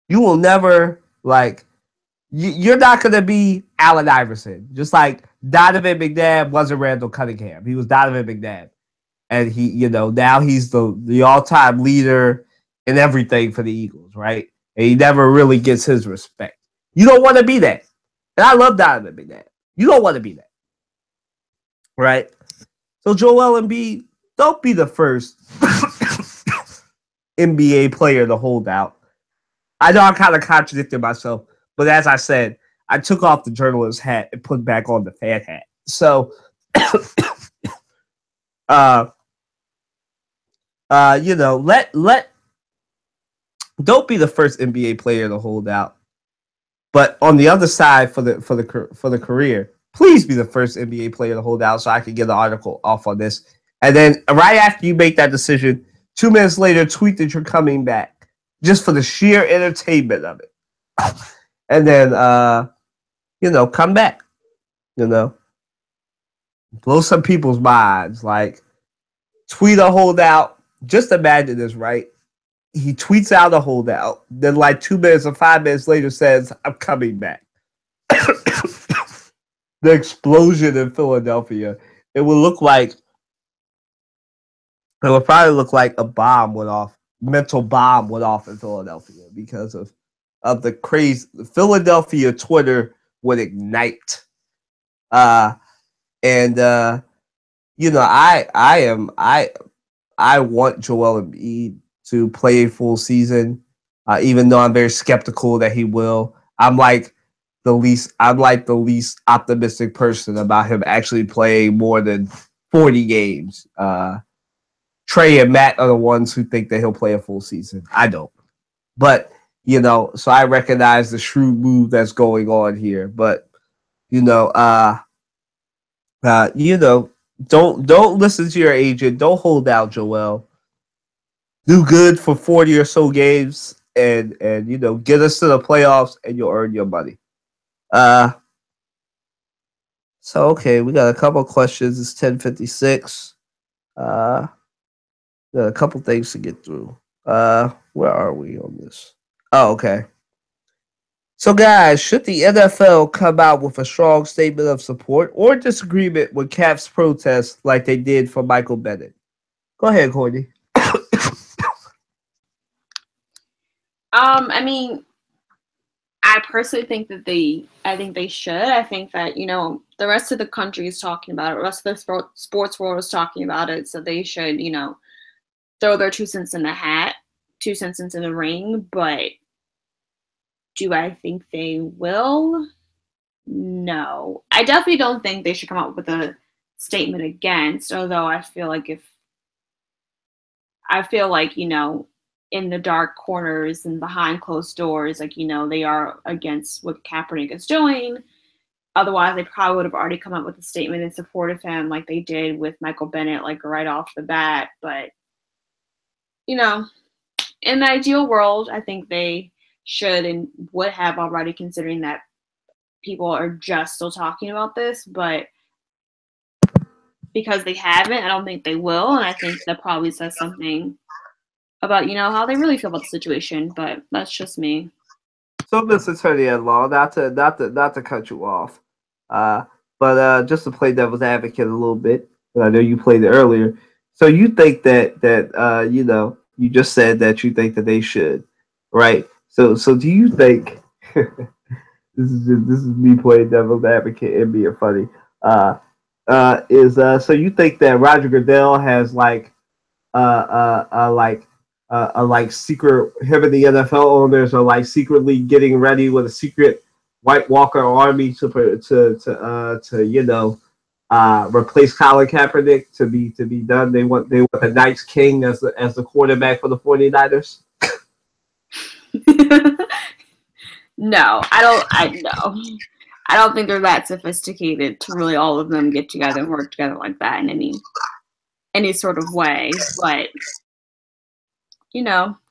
You will never like. You're not gonna be Allen Iverson, just like Donovan McNabb wasn't Randall Cunningham. He was Donovan McNabb, and now he's the all-time leader in everything for the Eagles, right? And he never really gets his respect. You don't want to be that, and I love Donovan McNabb. You don't want to be that, right? So Joel Embiid, don't be the first NBA player to hold out. I know I kind of contradicted myself. But as I said, I took off the journalist hat and put back on the fan hat. So, don't be the first NBA player to hold out. But on the other side, for the career, please be the first NBA player to hold out, so I can get an article off on this. And then right after you make that decision, 2 minutes later, tweet that you're coming back, just for the sheer entertainment of it. And then, come back, blow some people's minds, like tweet a holdout. Just imagine this, right? he tweets out a holdout. Then, like 2 minutes or 5 minutes later, says, "I'm coming back." The explosion in Philadelphia. It would probably look like a bomb went off. Mental bomb went off in Philadelphia because of the crazy. Philadelphia Twitter would ignite. I want Joel Embiid to play a full season, even though I'm very skeptical that he will. I'm like the least optimistic person about him actually playing more than 40 games. Trey and Matt are the ones who think that he'll play a full season. I don't. But, so I recognize the shrewd move that's going on here. But, don't listen to your agent. Don't hold out, Joel. Do good for 40 or so games and get us to the playoffs and you'll earn your money. So okay, we got a couple of questions. It's 10:56. Got a couple things to get through. Where are we on this? Oh, okay. So guys, should the NFL come out with a strong statement of support or disagreement with Cap's protest like they did for Michael Bennett? Go ahead, Courtney. I mean, I personally think that they should. I think that, the rest of the country is talking about it. The rest of the sports world is talking about it. So they should, throw their 2 cents in the hat, 2 cents into the ring. But do I think they will? No. I definitely don't think they should come up with a statement against, although I feel like in the dark corners and behind closed doors, they are against what Kaepernick is doing. Otherwise, they probably would have already come up with a statement in support of him like they did with Michael Bennett, right off the bat. But, in the ideal world, I think they should and would have already, considering that people are just still talking about this. But because they haven't, I don't think they will. And I think that probably says something about, how they really feel about the situation, but that's just me. So, Mr. Attorney-at-Law, not to cut you off, but just to play devil's advocate a little bit, and I know you played it earlier. So you think that you just said that you think that they should, right? So do you think this is me playing devil's advocate and being funny? So you think that Roger Goodell has secret, him and the NFL owners are secretly getting ready with a secret White Walker army to replace Colin Kaepernick to be done. They want the Knights King as the quarterback for the 49ers. No, I don't think they're that sophisticated to really all of them get together and work together like that in any sort of way. But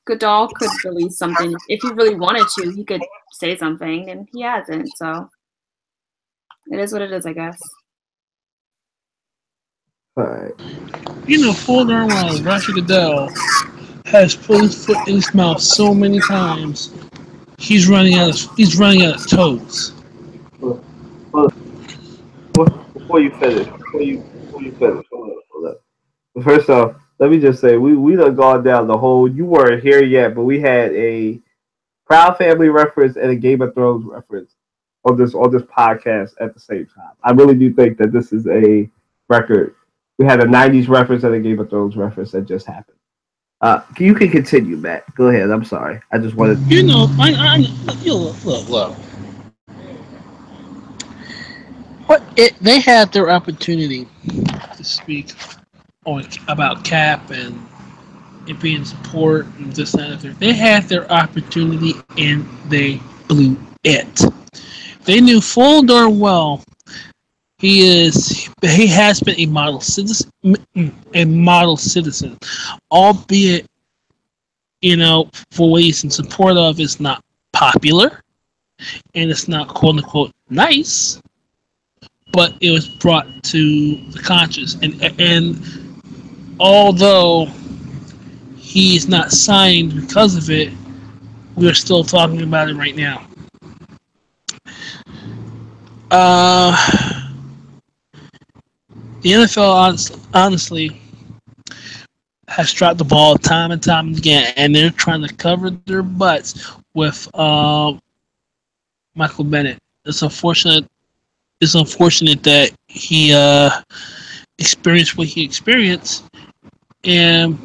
Goodall could release something if he really wanted to. He could say something, and he hasn't. So it is what it is, I guess. All right. Full darn well, Roger Goodell has put his foot in his mouth so many times. He's running out of toes. Before you finish, hold up. First off, let me just say we done gone down the whole. You weren't here yet, but we had a Proud Family reference and a Game of Thrones reference on this podcast at the same time. I really do think that this is a record. We had a 90s reference and a Game of Thrones reference that just happened. You can continue, Matt. Go ahead. I'm sorry. I just wanted. Look. They had their opportunity to speak about Cap and it being support and this and that. They had their opportunity and they blew it. They knew full darn well he has been a model citizen, albeit for what he's in support of is not popular and it's not quote unquote nice, but it was brought to the conscious and although he's not signed because of it, we're still talking about it right now. The NFL honestly has dropped the ball time and time again, and they're trying to cover their butts with Michael Bennett. It's unfortunate. It's unfortunate that he experienced what he experienced, and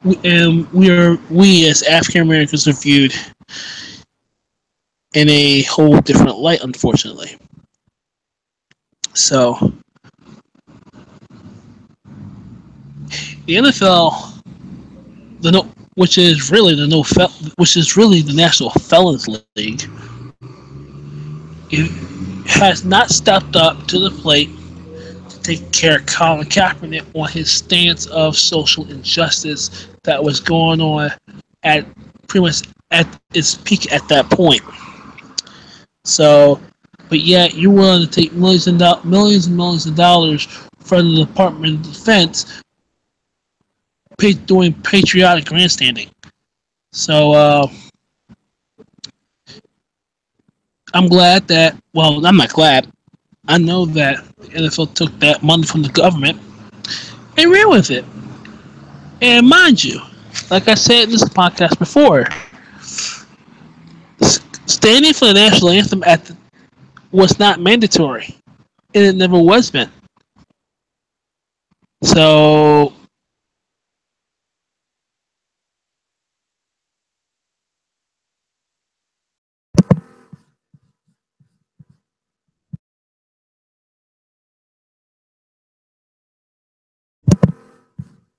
we as African Americans are viewed in a whole different light, unfortunately. So the NFL, which is really the National Felons League, it has not stepped up to the plate to take care of Colin Kaepernick on his stance of social injustice that was going on at pretty much at its peak at that point. So, but yet you're willing to take millions and millions of dollars from the Department of Defense doing patriotic grandstanding. So I'm glad that, well, I'm not glad. I know that the NFL took that money from the government and ran with it. And mind you, like I said in this podcast before, standing for the national anthem was not mandatory, and it never was been. So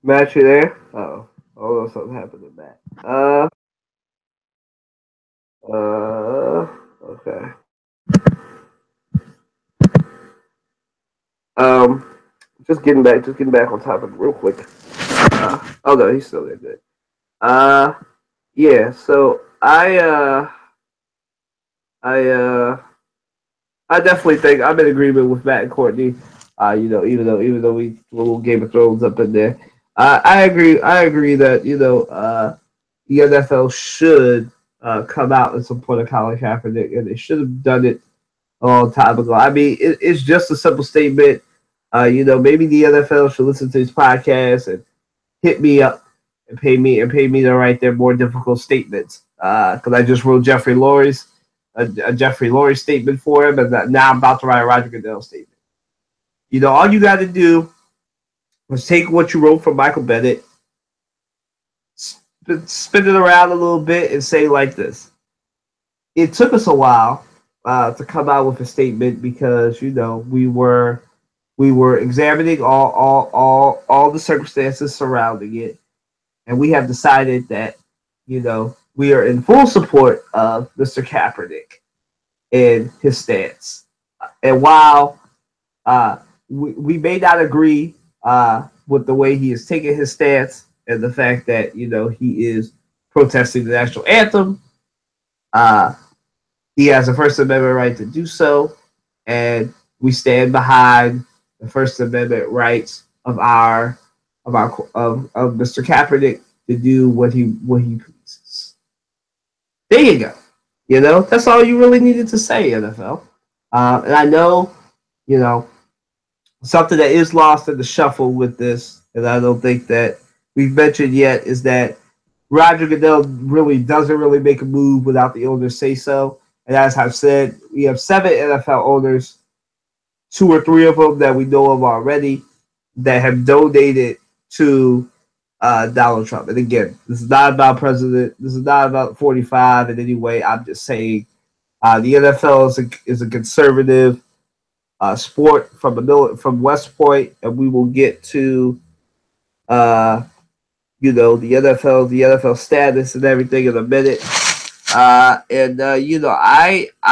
Matt, you there? Oh, hold on, something happened to Matt. Okay. Just getting back on topic real quick. Oh no, he's still there. Good. Yeah. So I definitely think I'm in agreement with Matt and Courtney. Even though we little Game of Thrones up in there, I agree. I agree that the NFL should come out and support Colin Kaepernick, and they should have done it a long time ago. I mean, it's just a simple statement. Maybe the NFL should listen to this podcast and hit me up and pay me to write their more difficult statements. Because I just wrote Jeffrey Lurie's a Jeffrey Lurie statement for him, and now I'm about to write a Roger Goodell statement. All you got to do was take what you wrote from Michael Bennett, spin it around a little bit, and say like this. It took us a while to come out with a statement because we were examining all the circumstances surrounding it, and we have decided that we are in full support of Mr. Kaepernick and his stance. And while we may not agree with the way he is taking his stance and the fact that he is protesting the national anthem, he has a First Amendment right to do so, and we stand behind the First Amendment rights of Mr. Kaepernick to do what he pleases. There you go. That's all you really needed to say, NFL. And I know, something that is lost in the shuffle with this, and I don't think that we've mentioned yet, is that Roger Goodell doesn't really make a move without the owners say so. And as I've said, we have 7 NFL owners, 2 or 3 of them that we know of already, that have donated to Donald Trump. And again, this is not about president. This is not about 45 in any way. I'm just saying the NFL is a conservative sport from West Point, and we will get to the NFL status and everything in a minute. I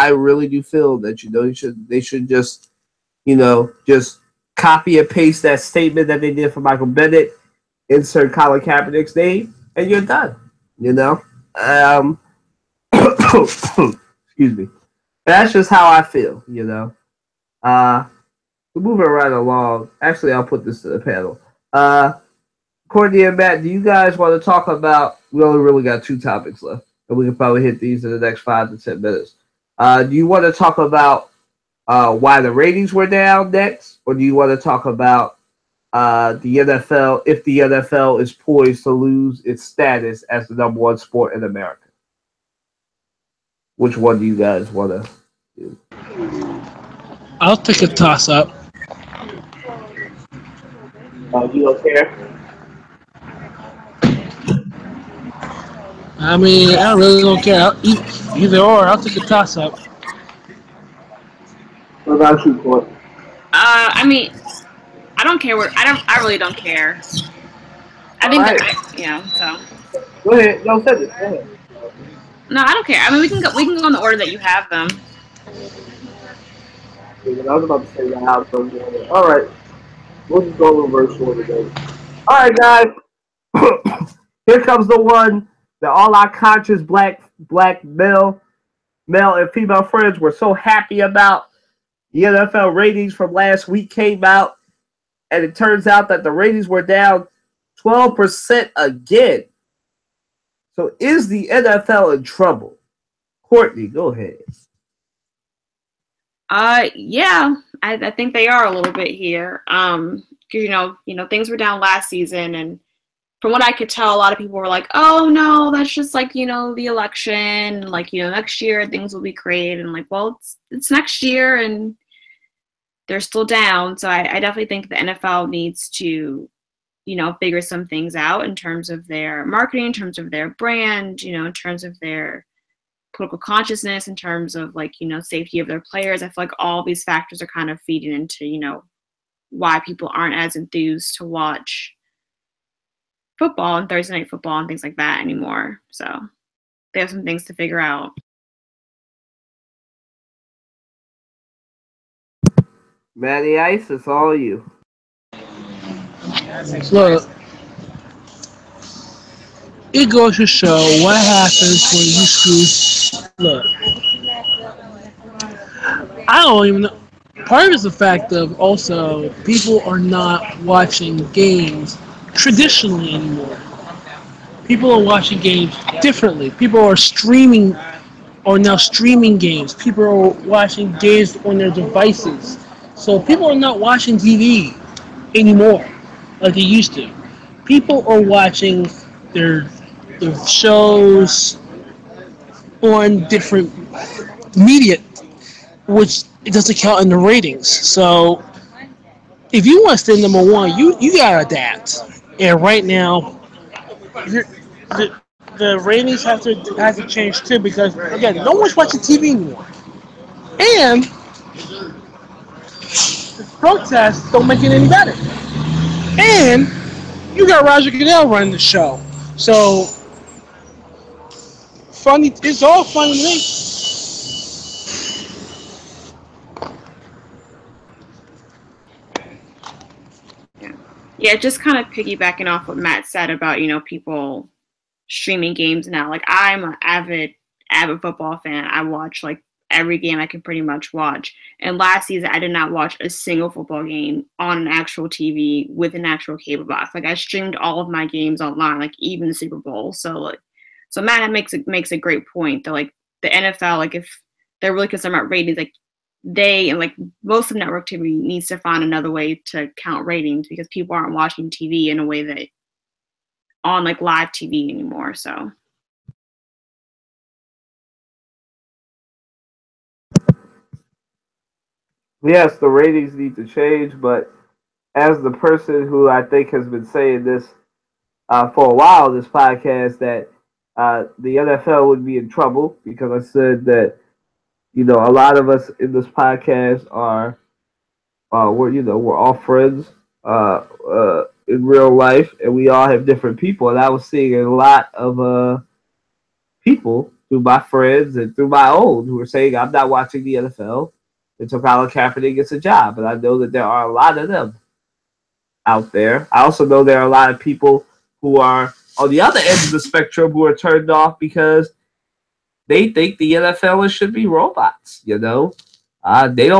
really do feel that they should just copy and paste that statement that they did for Michael Bennett, insert Colin Kaepernick's name, and you're done. Excuse me. That's just how I feel. We're moving right along. Actually, I'll put this to the panel. Courtney and Matt, do you guys want to talk about? We only really got 2 topics left, and we can probably hit these in the next 5 to 10 minutes. Do you want to talk about why the ratings were down next, or do you want to talk about the NFL, if the NFL is poised to lose its status as the #1 sport in America? Which one do you guys want to do? I'll take a toss up. You don't care? I mean, I really don't care. Either or, I'll take a toss up. What about you, Court? I mean, I don't care what I really don't care. I think Alright. so. Go ahead. No, say it. Go ahead. No, I don't care. I mean, we can go in the order that you have them. I was about to say that. All right. We'll just go reverse order today. All right, guys. Here comes the one that all our conscious black male and female friends were so happy about. The NFL ratings from last week came out, and it turns out that the ratings were down 12% again. So is the NFL in trouble? Courtney, go ahead. Yeah, I think they are a little bit here. Because things were down last season, and from what I could tell, a lot of people were like, "Oh no, that's just like the election. Like next year things will be great." And like, well, it's next year, and they're still down. So I definitely think the NFL needs to figure some things out in terms of their marketing, in terms of their brand, in terms of their political consciousness, in terms of safety of their players. I feel like all these factors are kind of feeding into, why people aren't as enthused to watch football and Thursday night football and things like that anymore. So they have some things to figure out. Matty Ice, it's all you. Look, it goes to show what happens when you screw. Look, I don't even know. Part of it is the fact of also people are not watching games traditionally anymore. People are watching games differently. People are now streaming games. People are watching games on their devices. So people are not watching TV anymore like they used to. People are watching their shows on different media, which it doesn't count in the ratings. So if you want to stay #1, you gotta adapt. And right now, the ratings have to change too, because again, no one's watching TV anymore. And the protests don't make it any better. And you got Roger Goodell running the show. So funny, it's all funny to me. Yeah, just kind of piggybacking off what Matt said about, people streaming games now. Like, I'm an avid football fan. I watch like every game I can pretty much watch. And last season, I did not watch a single football game on an actual TV with an actual cable box. Like, I streamed all of my games online, like even the Super Bowl. So Matt makes a great point that like the NFL, like if they're really concerned about ratings, like they and like most of network TV needs to find another way to count ratings, because people aren't watching TV in a way that on like live TV anymore. So yes, the ratings need to change, but as the person who I think has been saying this for a while, this podcast, that the NFL would be in trouble, because I said that a lot of us in this podcast are we're all friends in real life, and we all have different people, and I was seeing a lot of people through my friends and through my own who were saying, I'm not watching the NFL until Colin Kaepernick gets a job. And I know that there are a lot of them out there. I also know there are a lot of people who are on the other end of the spectrum who are turned off because they think the NFL should be robots, They don't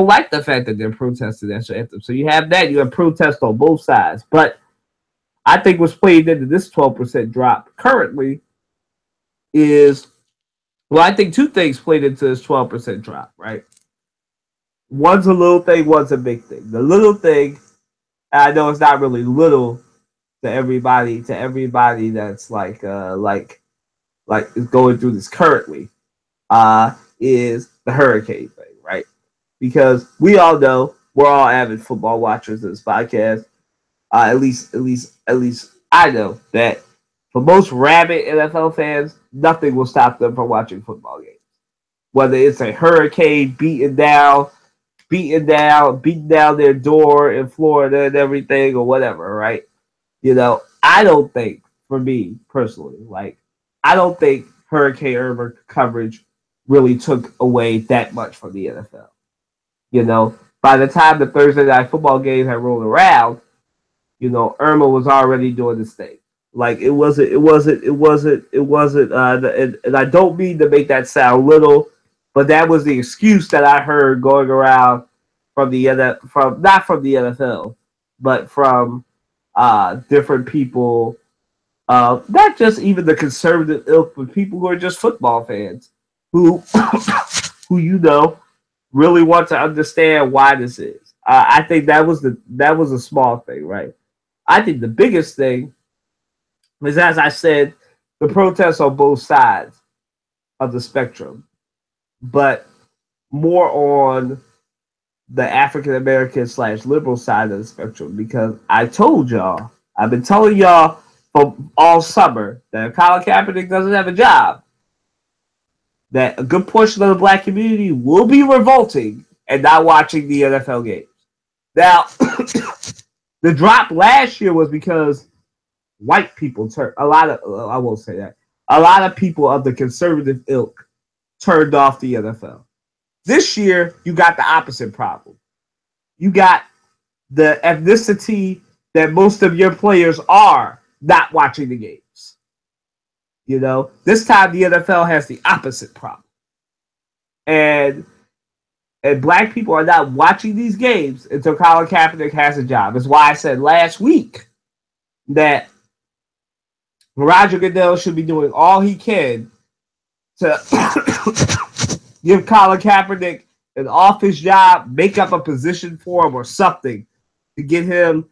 like the fact that they're protesting the national anthem. So you have that. You have protests on both sides. But I think what's played into this 12% drop currently is, well, I think two things played into this 12% drop, right? One's a little thing, one's a big thing. The little thing, I know it's not really little to everybody that's like is going through this currently, is the hurricane thing, right? Because we all know, we're all avid football watchers of this podcast. At least I know that for most rabid NFL fans, nothing will stop them from watching football games. Whether it's a hurricane beating down their door in Florida and everything, or whatever, right? I don't think, for me personally, I don't think Hurricane Irma coverage really took away that much from the NFL. By the time the Thursday night football game had rolled around, Irma was already doing this thing. It wasn't, and I don't mean to make that sound little, but that was the excuse that I heard going around not from the NFL, but from different people, not just even the conservative ilk, but people who are just football fans who really want to understand why this is. I think that was a small thing, right? I think the biggest thing is, as I said, the protests on both sides of the spectrum, but more on the African American / liberal side of the spectrum, because I've been telling y'all for all summer that if Colin Kaepernick doesn't have a job, that a good portion of the black community will be revolting and not watching the NFL games. Now, the drop last year was because white people I won't say that. A lot of people of the conservative ilk turned off the NFL. This year, you got the opposite problem. You got the ethnicity that most of your players are not watching the games. This time the NFL has the opposite problem. And black people are not watching these games until Colin Kaepernick has a job. That's why I said last week that Roger Goodell should be doing all he can to give Colin Kaepernick an office job, make up a position for him or something to get him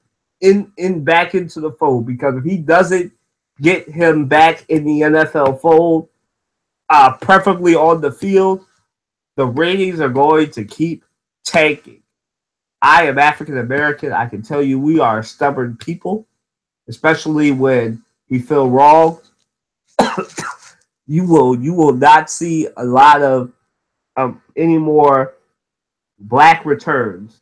back into the fold. Because if he doesn't get him back in the NFL fold, preferably on the field, the ratings are going to keep tanking. I am African American. I can tell you we are stubborn people, especially when we feel wrong. You will not see a lot of any more black returns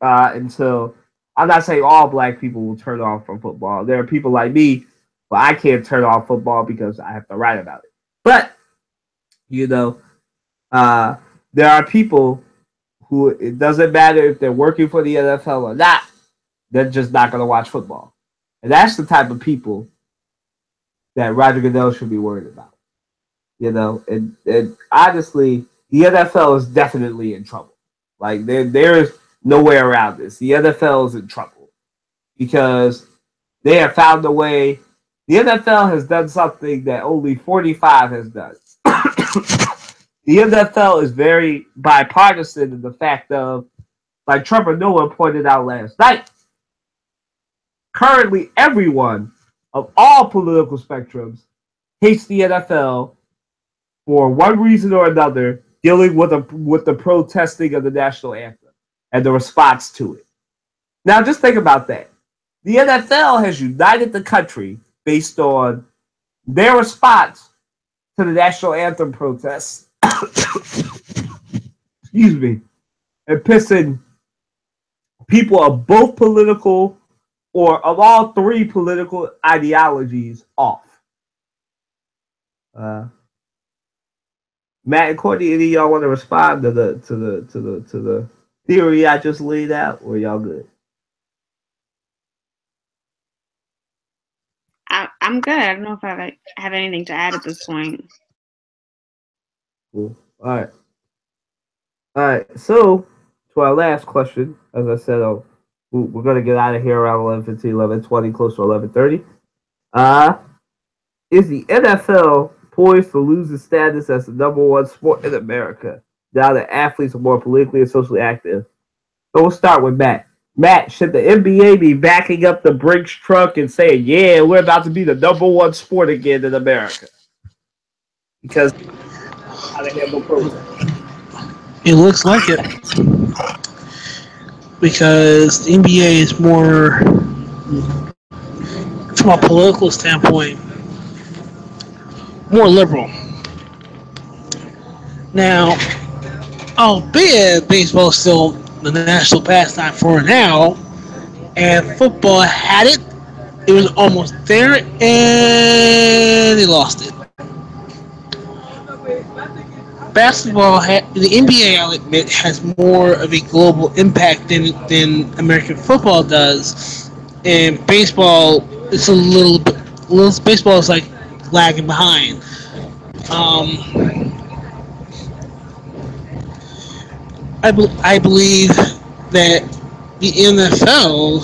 until, I'm not saying all black people will turn off from football. There are people like me, but I can't turn off football because I have to write about it. But there are people who, it doesn't matter if they're working for the NFL or not, they're just not going to watch football. And that's the type of people that Roger Goodell should be worried about. And honestly, the NFL is definitely in trouble. There is no way around this. The NFL is in trouble because they have found a way. The NFL has done something that only 45 has done. The NFL is very bipartisan in the fact of, like Trevor Noah pointed out last night, currently everyone of all political spectrums hates the NFL for one reason or another, dealing with the protesting of the national anthem and the response to it. Now, just think about that. The NFL has united the country based on their response to the national anthem protests. Excuse me. And pissing people of both political or of all three political ideologies off. Matt and Courtney, any of y'all want to respond to the theory I just laid out, or y'all good? I'm good. I don't know if I have anything to add at this point. Cool. All right. So to our last question, as I said, I'll we're going to get out of here around 11:15, 11:20, close to 11:30. Is the NFL poised to lose its status as the number one sport in America now that athletes are more politically and socially active? So we'll start with Matt. Matt, should the NBA be backing up the Brinks truck and saying, yeah, we're about to be the number one sport again in America? Because how they handle protest. It looks like it. Because the NBA is more, from a political standpoint, more liberal. Now, albeit baseball is still the national pastime for now, and football had it, it was almost there, and they lost it. Basketball, the NBA, I'll admit, has more of a global impact than American football does, and baseball is a little bit. Baseball is like lagging behind. I believe that the NFL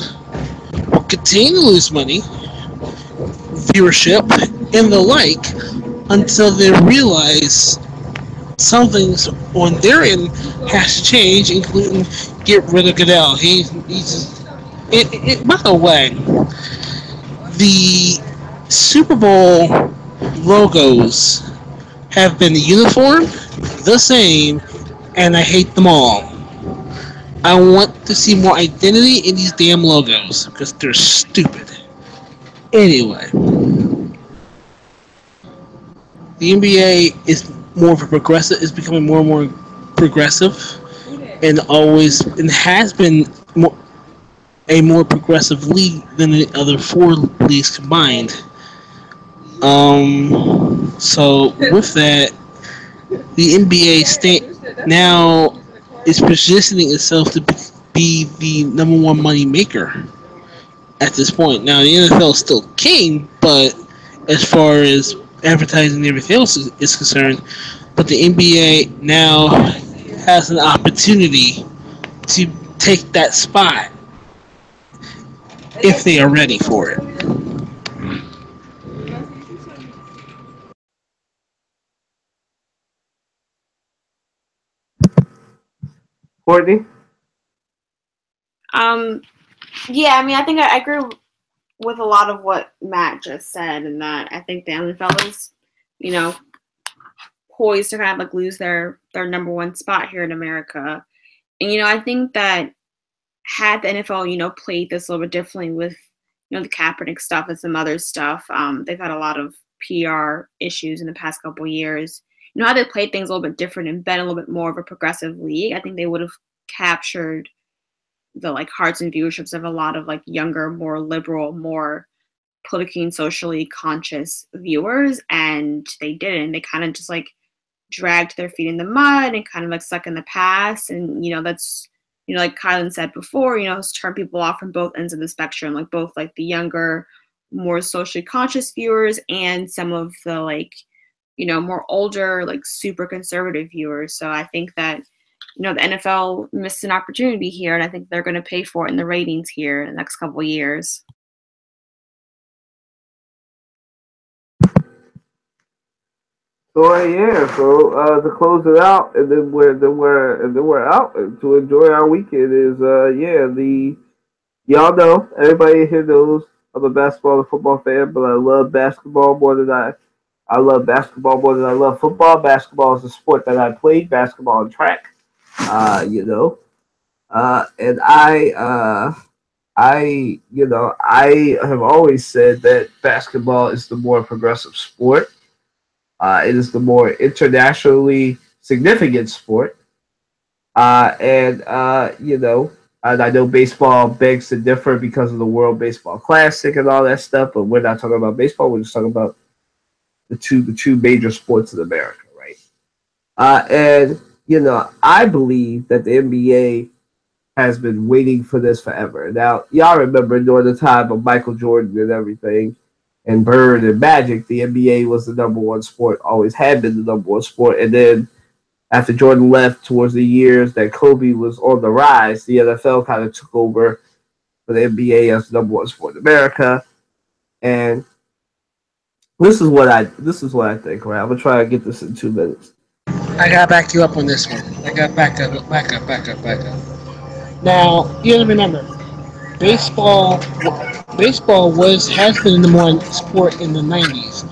will continue to lose money, viewership, and the like until they realize something's on their end has to change, including get rid of Goodell. He's by the way, the Super Bowl logos have been uniform, the same, and I hate them all. I want to see more identity in these damn logos because they're stupid. Anyway, the NBA is more of a progressive. Is becoming more and more progressive, and has been a more progressive league than the other four leagues combined. So with that, the NBA now is positioning itself to be the number one money maker at this point. Now the NFL is still king, but as far as advertising and everything else is concerned, but the NBA now has an opportunity to take that spot if they are ready for it. Courtney? Yeah, I mean, I think I agree with a lot of what Matt just said, and that I think the NFL is, poised to kind of like lose their number one spot here in America. And, I think that had the NFL, played this a little bit differently with, the Kaepernick stuff and some other stuff, they've had a lot of PR issues in the past couple of years. Had they played things a little bit different and been a little bit more of a progressive league, I think they would have captured the like hearts and viewerships of a lot of like younger, more liberal, more politically and socially conscious viewers, and they didn't. They kind of just like dragged their feet in the mud and kind of like stuck in the past. And that's like Kylan said before, has turned people off from both ends of the spectrum, like both like the younger, more socially conscious viewers and some of the like more older, like super conservative viewers. So I think that the NFL missed an opportunity here, and I think they're going to pay for it in the ratings here in the next couple of years. So to close it out, and then we're out to enjoy our weekend. Y'all know, everybody here knows I'm a basketball and football fan, but I love basketball more than I love basketball more than I love football. Basketball is a sport that I played, basketball and track. And I have always said that basketball is the more progressive sport. It is the more internationally significant sport. And I know baseball begs to differ because of the World Baseball Classic and all that stuff, but we're not talking about baseball. We're just talking about the two major sports in America, right? I believe that the NBA has been waiting for this forever. Now, y'all remember during the time of Michael Jordan and everything, and Bird and Magic, the NBA was the number one sport, always had been the number one sport. And then after Jordan left towards the years that Kobe was on the rise, the NFL kind of took over for the NBA as the number one sport in America. And this is what I think. Right, I'm gonna try to get this in 2 minutes. I gotta back you up on this one. I gotta back up. Now you gotta remember, baseball, baseball has been the number one sport in the '90s.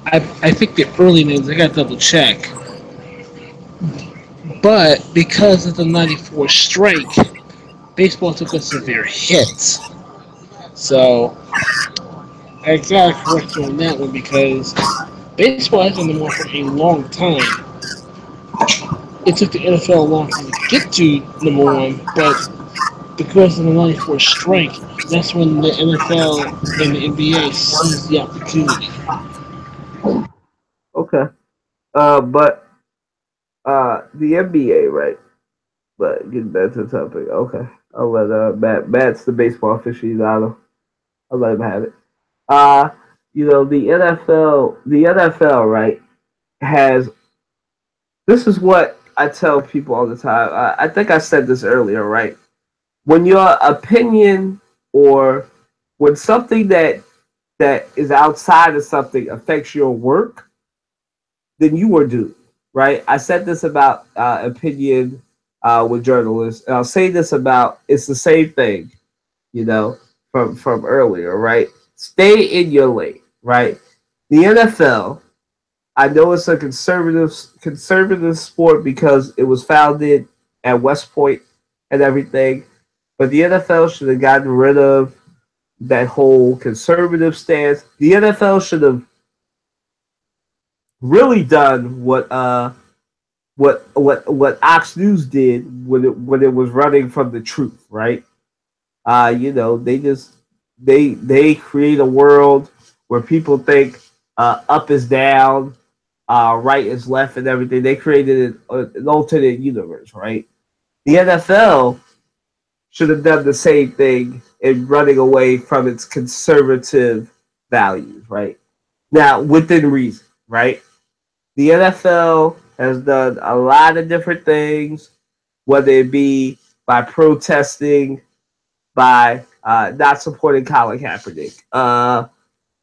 I think the early '90s. I gotta double check. But because of the '94 strike, baseball took a severe hit. So I gotta correct you on that one because baseball has been the one for a long time. It took the NFL a long time to get to number one, but because of the '94 strike, that's when the NFL and the NBA seized the opportunity. Okay. But the NBA, right? But getting back to the topic. Okay. I'll let Matt's the baseball aficionado. I'll let him have it. Uh, the NFL, right, has this is what I tell people all the time. I think I said this earlier, right? When your opinion or when something that is outside of something affects your work, then you are doomed, right? I said this about opinion with journalists, and I'll say this about it's the same thing, you know, from earlier, right? Stay in your lane, right? The NFL, I know it's a conservative sport because it was founded at West Point and everything, but the NFL should have gotten rid of that whole conservative stance. The NFL should have really done what Ox News did when it was running from the truth, right? They create a world where people think up is down, right is left, and everything. They created an alternate universe, right? The NFL should have done the same thing in running away from its conservative values, right? Now, within reason, right? The NFL has done a lot of different things, whether it be by protesting, by not supporting Colin Kaepernick,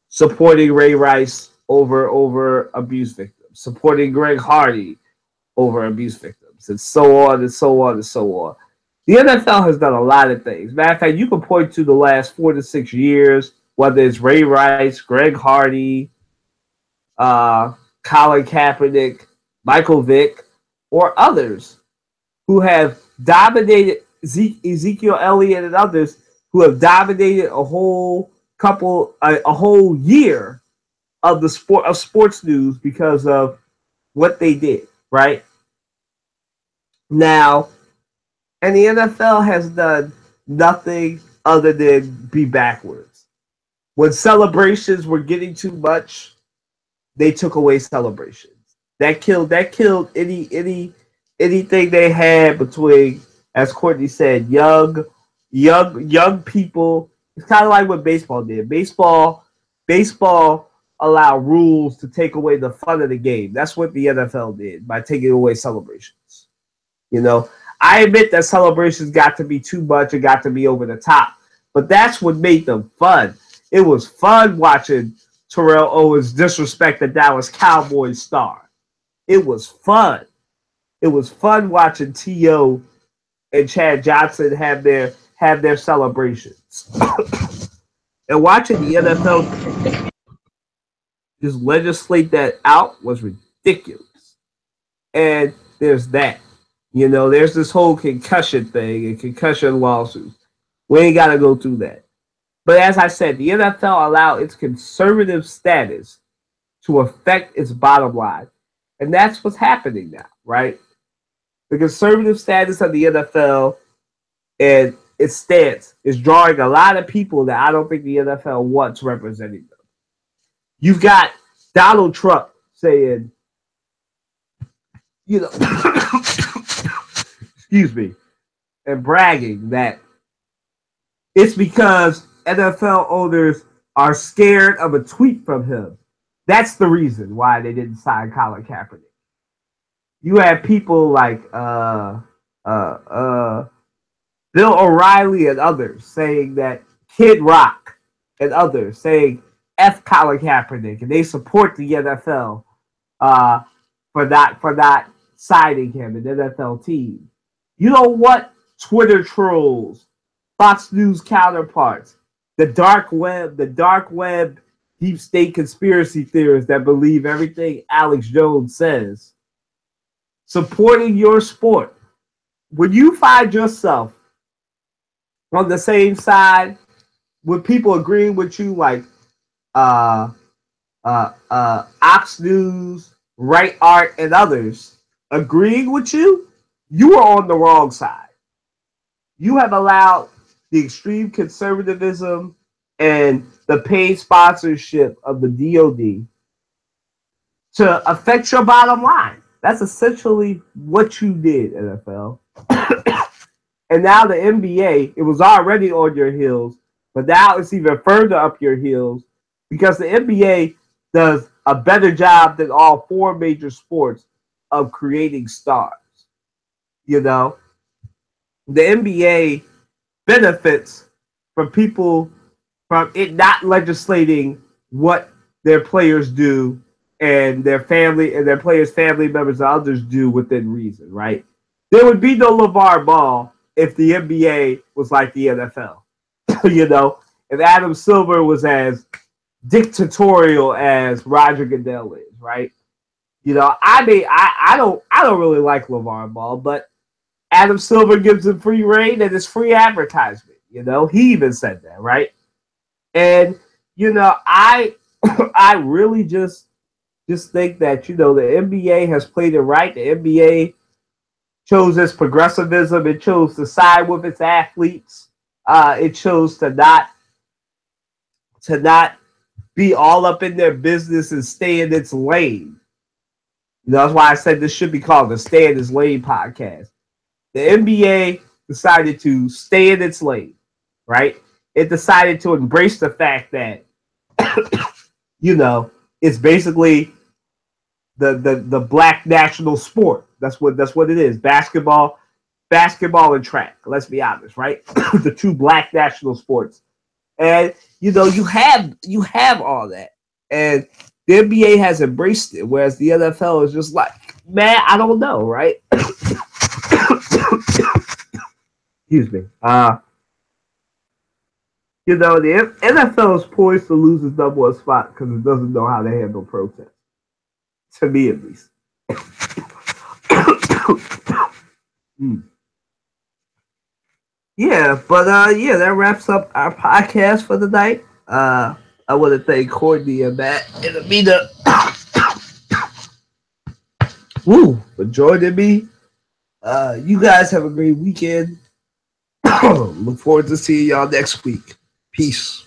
supporting Ray Rice over abuse victims, supporting Greg Hardy over abuse victims, and so on and so on and so on. The NFL has done a lot of things. Matter of fact, you can point to the last 4 to 6 years, whether it's Ray Rice, Greg Hardy, Colin Kaepernick, Michael Vick, or others who have dominated Ezekiel Elliott and others who have dominated a whole year of the sports news because of what they did, right? Now, and the NFL has done nothing other than be backwards. When celebrations were getting too much, they took away celebrations. That killed anything they had between, as Courtney said, young people. It's kind of like what baseball did. Baseball allowed rules to take away the fun of the game. That's what the NFL did by taking away celebrations. You know, I admit that celebrations got to be too much and got to be over the top, but that's what made them fun. It was fun watching Terrell Owens disrespect the Dallas Cowboys star. It was fun. It was fun watching T.O. and Chad Johnson have their celebrations. And watching the NFL just legislate that out was ridiculous. And there's that. You know, there's this whole concussion thing and concussion lawsuits. We ain't got to go through that. But as I said, the NFL allowed its conservative status to affect its bottom line. And that's what's happening now, right? The conservative status of the NFL and its stance is drawing a lot of people that I don't think the NFL wants representing them. You've got Donald Trump saying, you know, excuse me, and bragging that it's because NFL owners are scared of a tweet from him. That's the reason why they didn't sign Colin Kaepernick. You have people like Bill O'Reilly and others saying that Kid Rock and others saying F Colin Kaepernick, and they support the NFL for not signing him, an NFL team. You know what? Twitter trolls, Fox News counterparts, the dark web, deep state conspiracy theorists that believe everything Alex Jones says, supporting your sport. When you find yourself on the same side with people agreeing with you, like Ox News, Right Art, and others agreeing with you, you are on the wrong side. You have allowed the extreme conservatism and the paid sponsorship of the DOD to affect your bottom line. That's essentially what you did, NFL. And now the NBA, it was already on your heels, but now it's even further up your heels because the NBA does a better job than all four major sports of creating stars. You know, the NBA benefits from people, from it not legislating what their players do and their family and their players' family members and others do within reason, right? There would be no LeVar Ball if the NBA was like the NFL, you know, if Adam Silver was as dictatorial as Roger Goodell is, right? You know, I don't really like LeVar Ball, but Adam Silver gives him free reign and it's free advertisement. You know, he even said that, right? And you know, I really just think that, you know, the NBA has played it right. The NBA chose its progressivism. It chose to side with its athletes. It chose to not be all up in their business and stay in its lane. You know, that's why I said this should be called the Stay in Its Lane podcast. The NBA decided to stay in its lane, right? It decided to embrace the fact that, you know, it's basically the black national sport. That's what it is. Basketball and track. Let's be honest, right? The two black national sports. And you know, you have all that. And the NBA has embraced it, whereas the NFL is just like, man, I don't know, right? Excuse me. You know, the NFL is poised to lose its number one spot because it doesn't know how to handle protest. To me, at least. Yeah, but yeah, that wraps up our podcast for the night. I want to thank Courtney and Matt and Amina for joining me. You guys have a great weekend. Look forward to seeing y'all next week. Peace.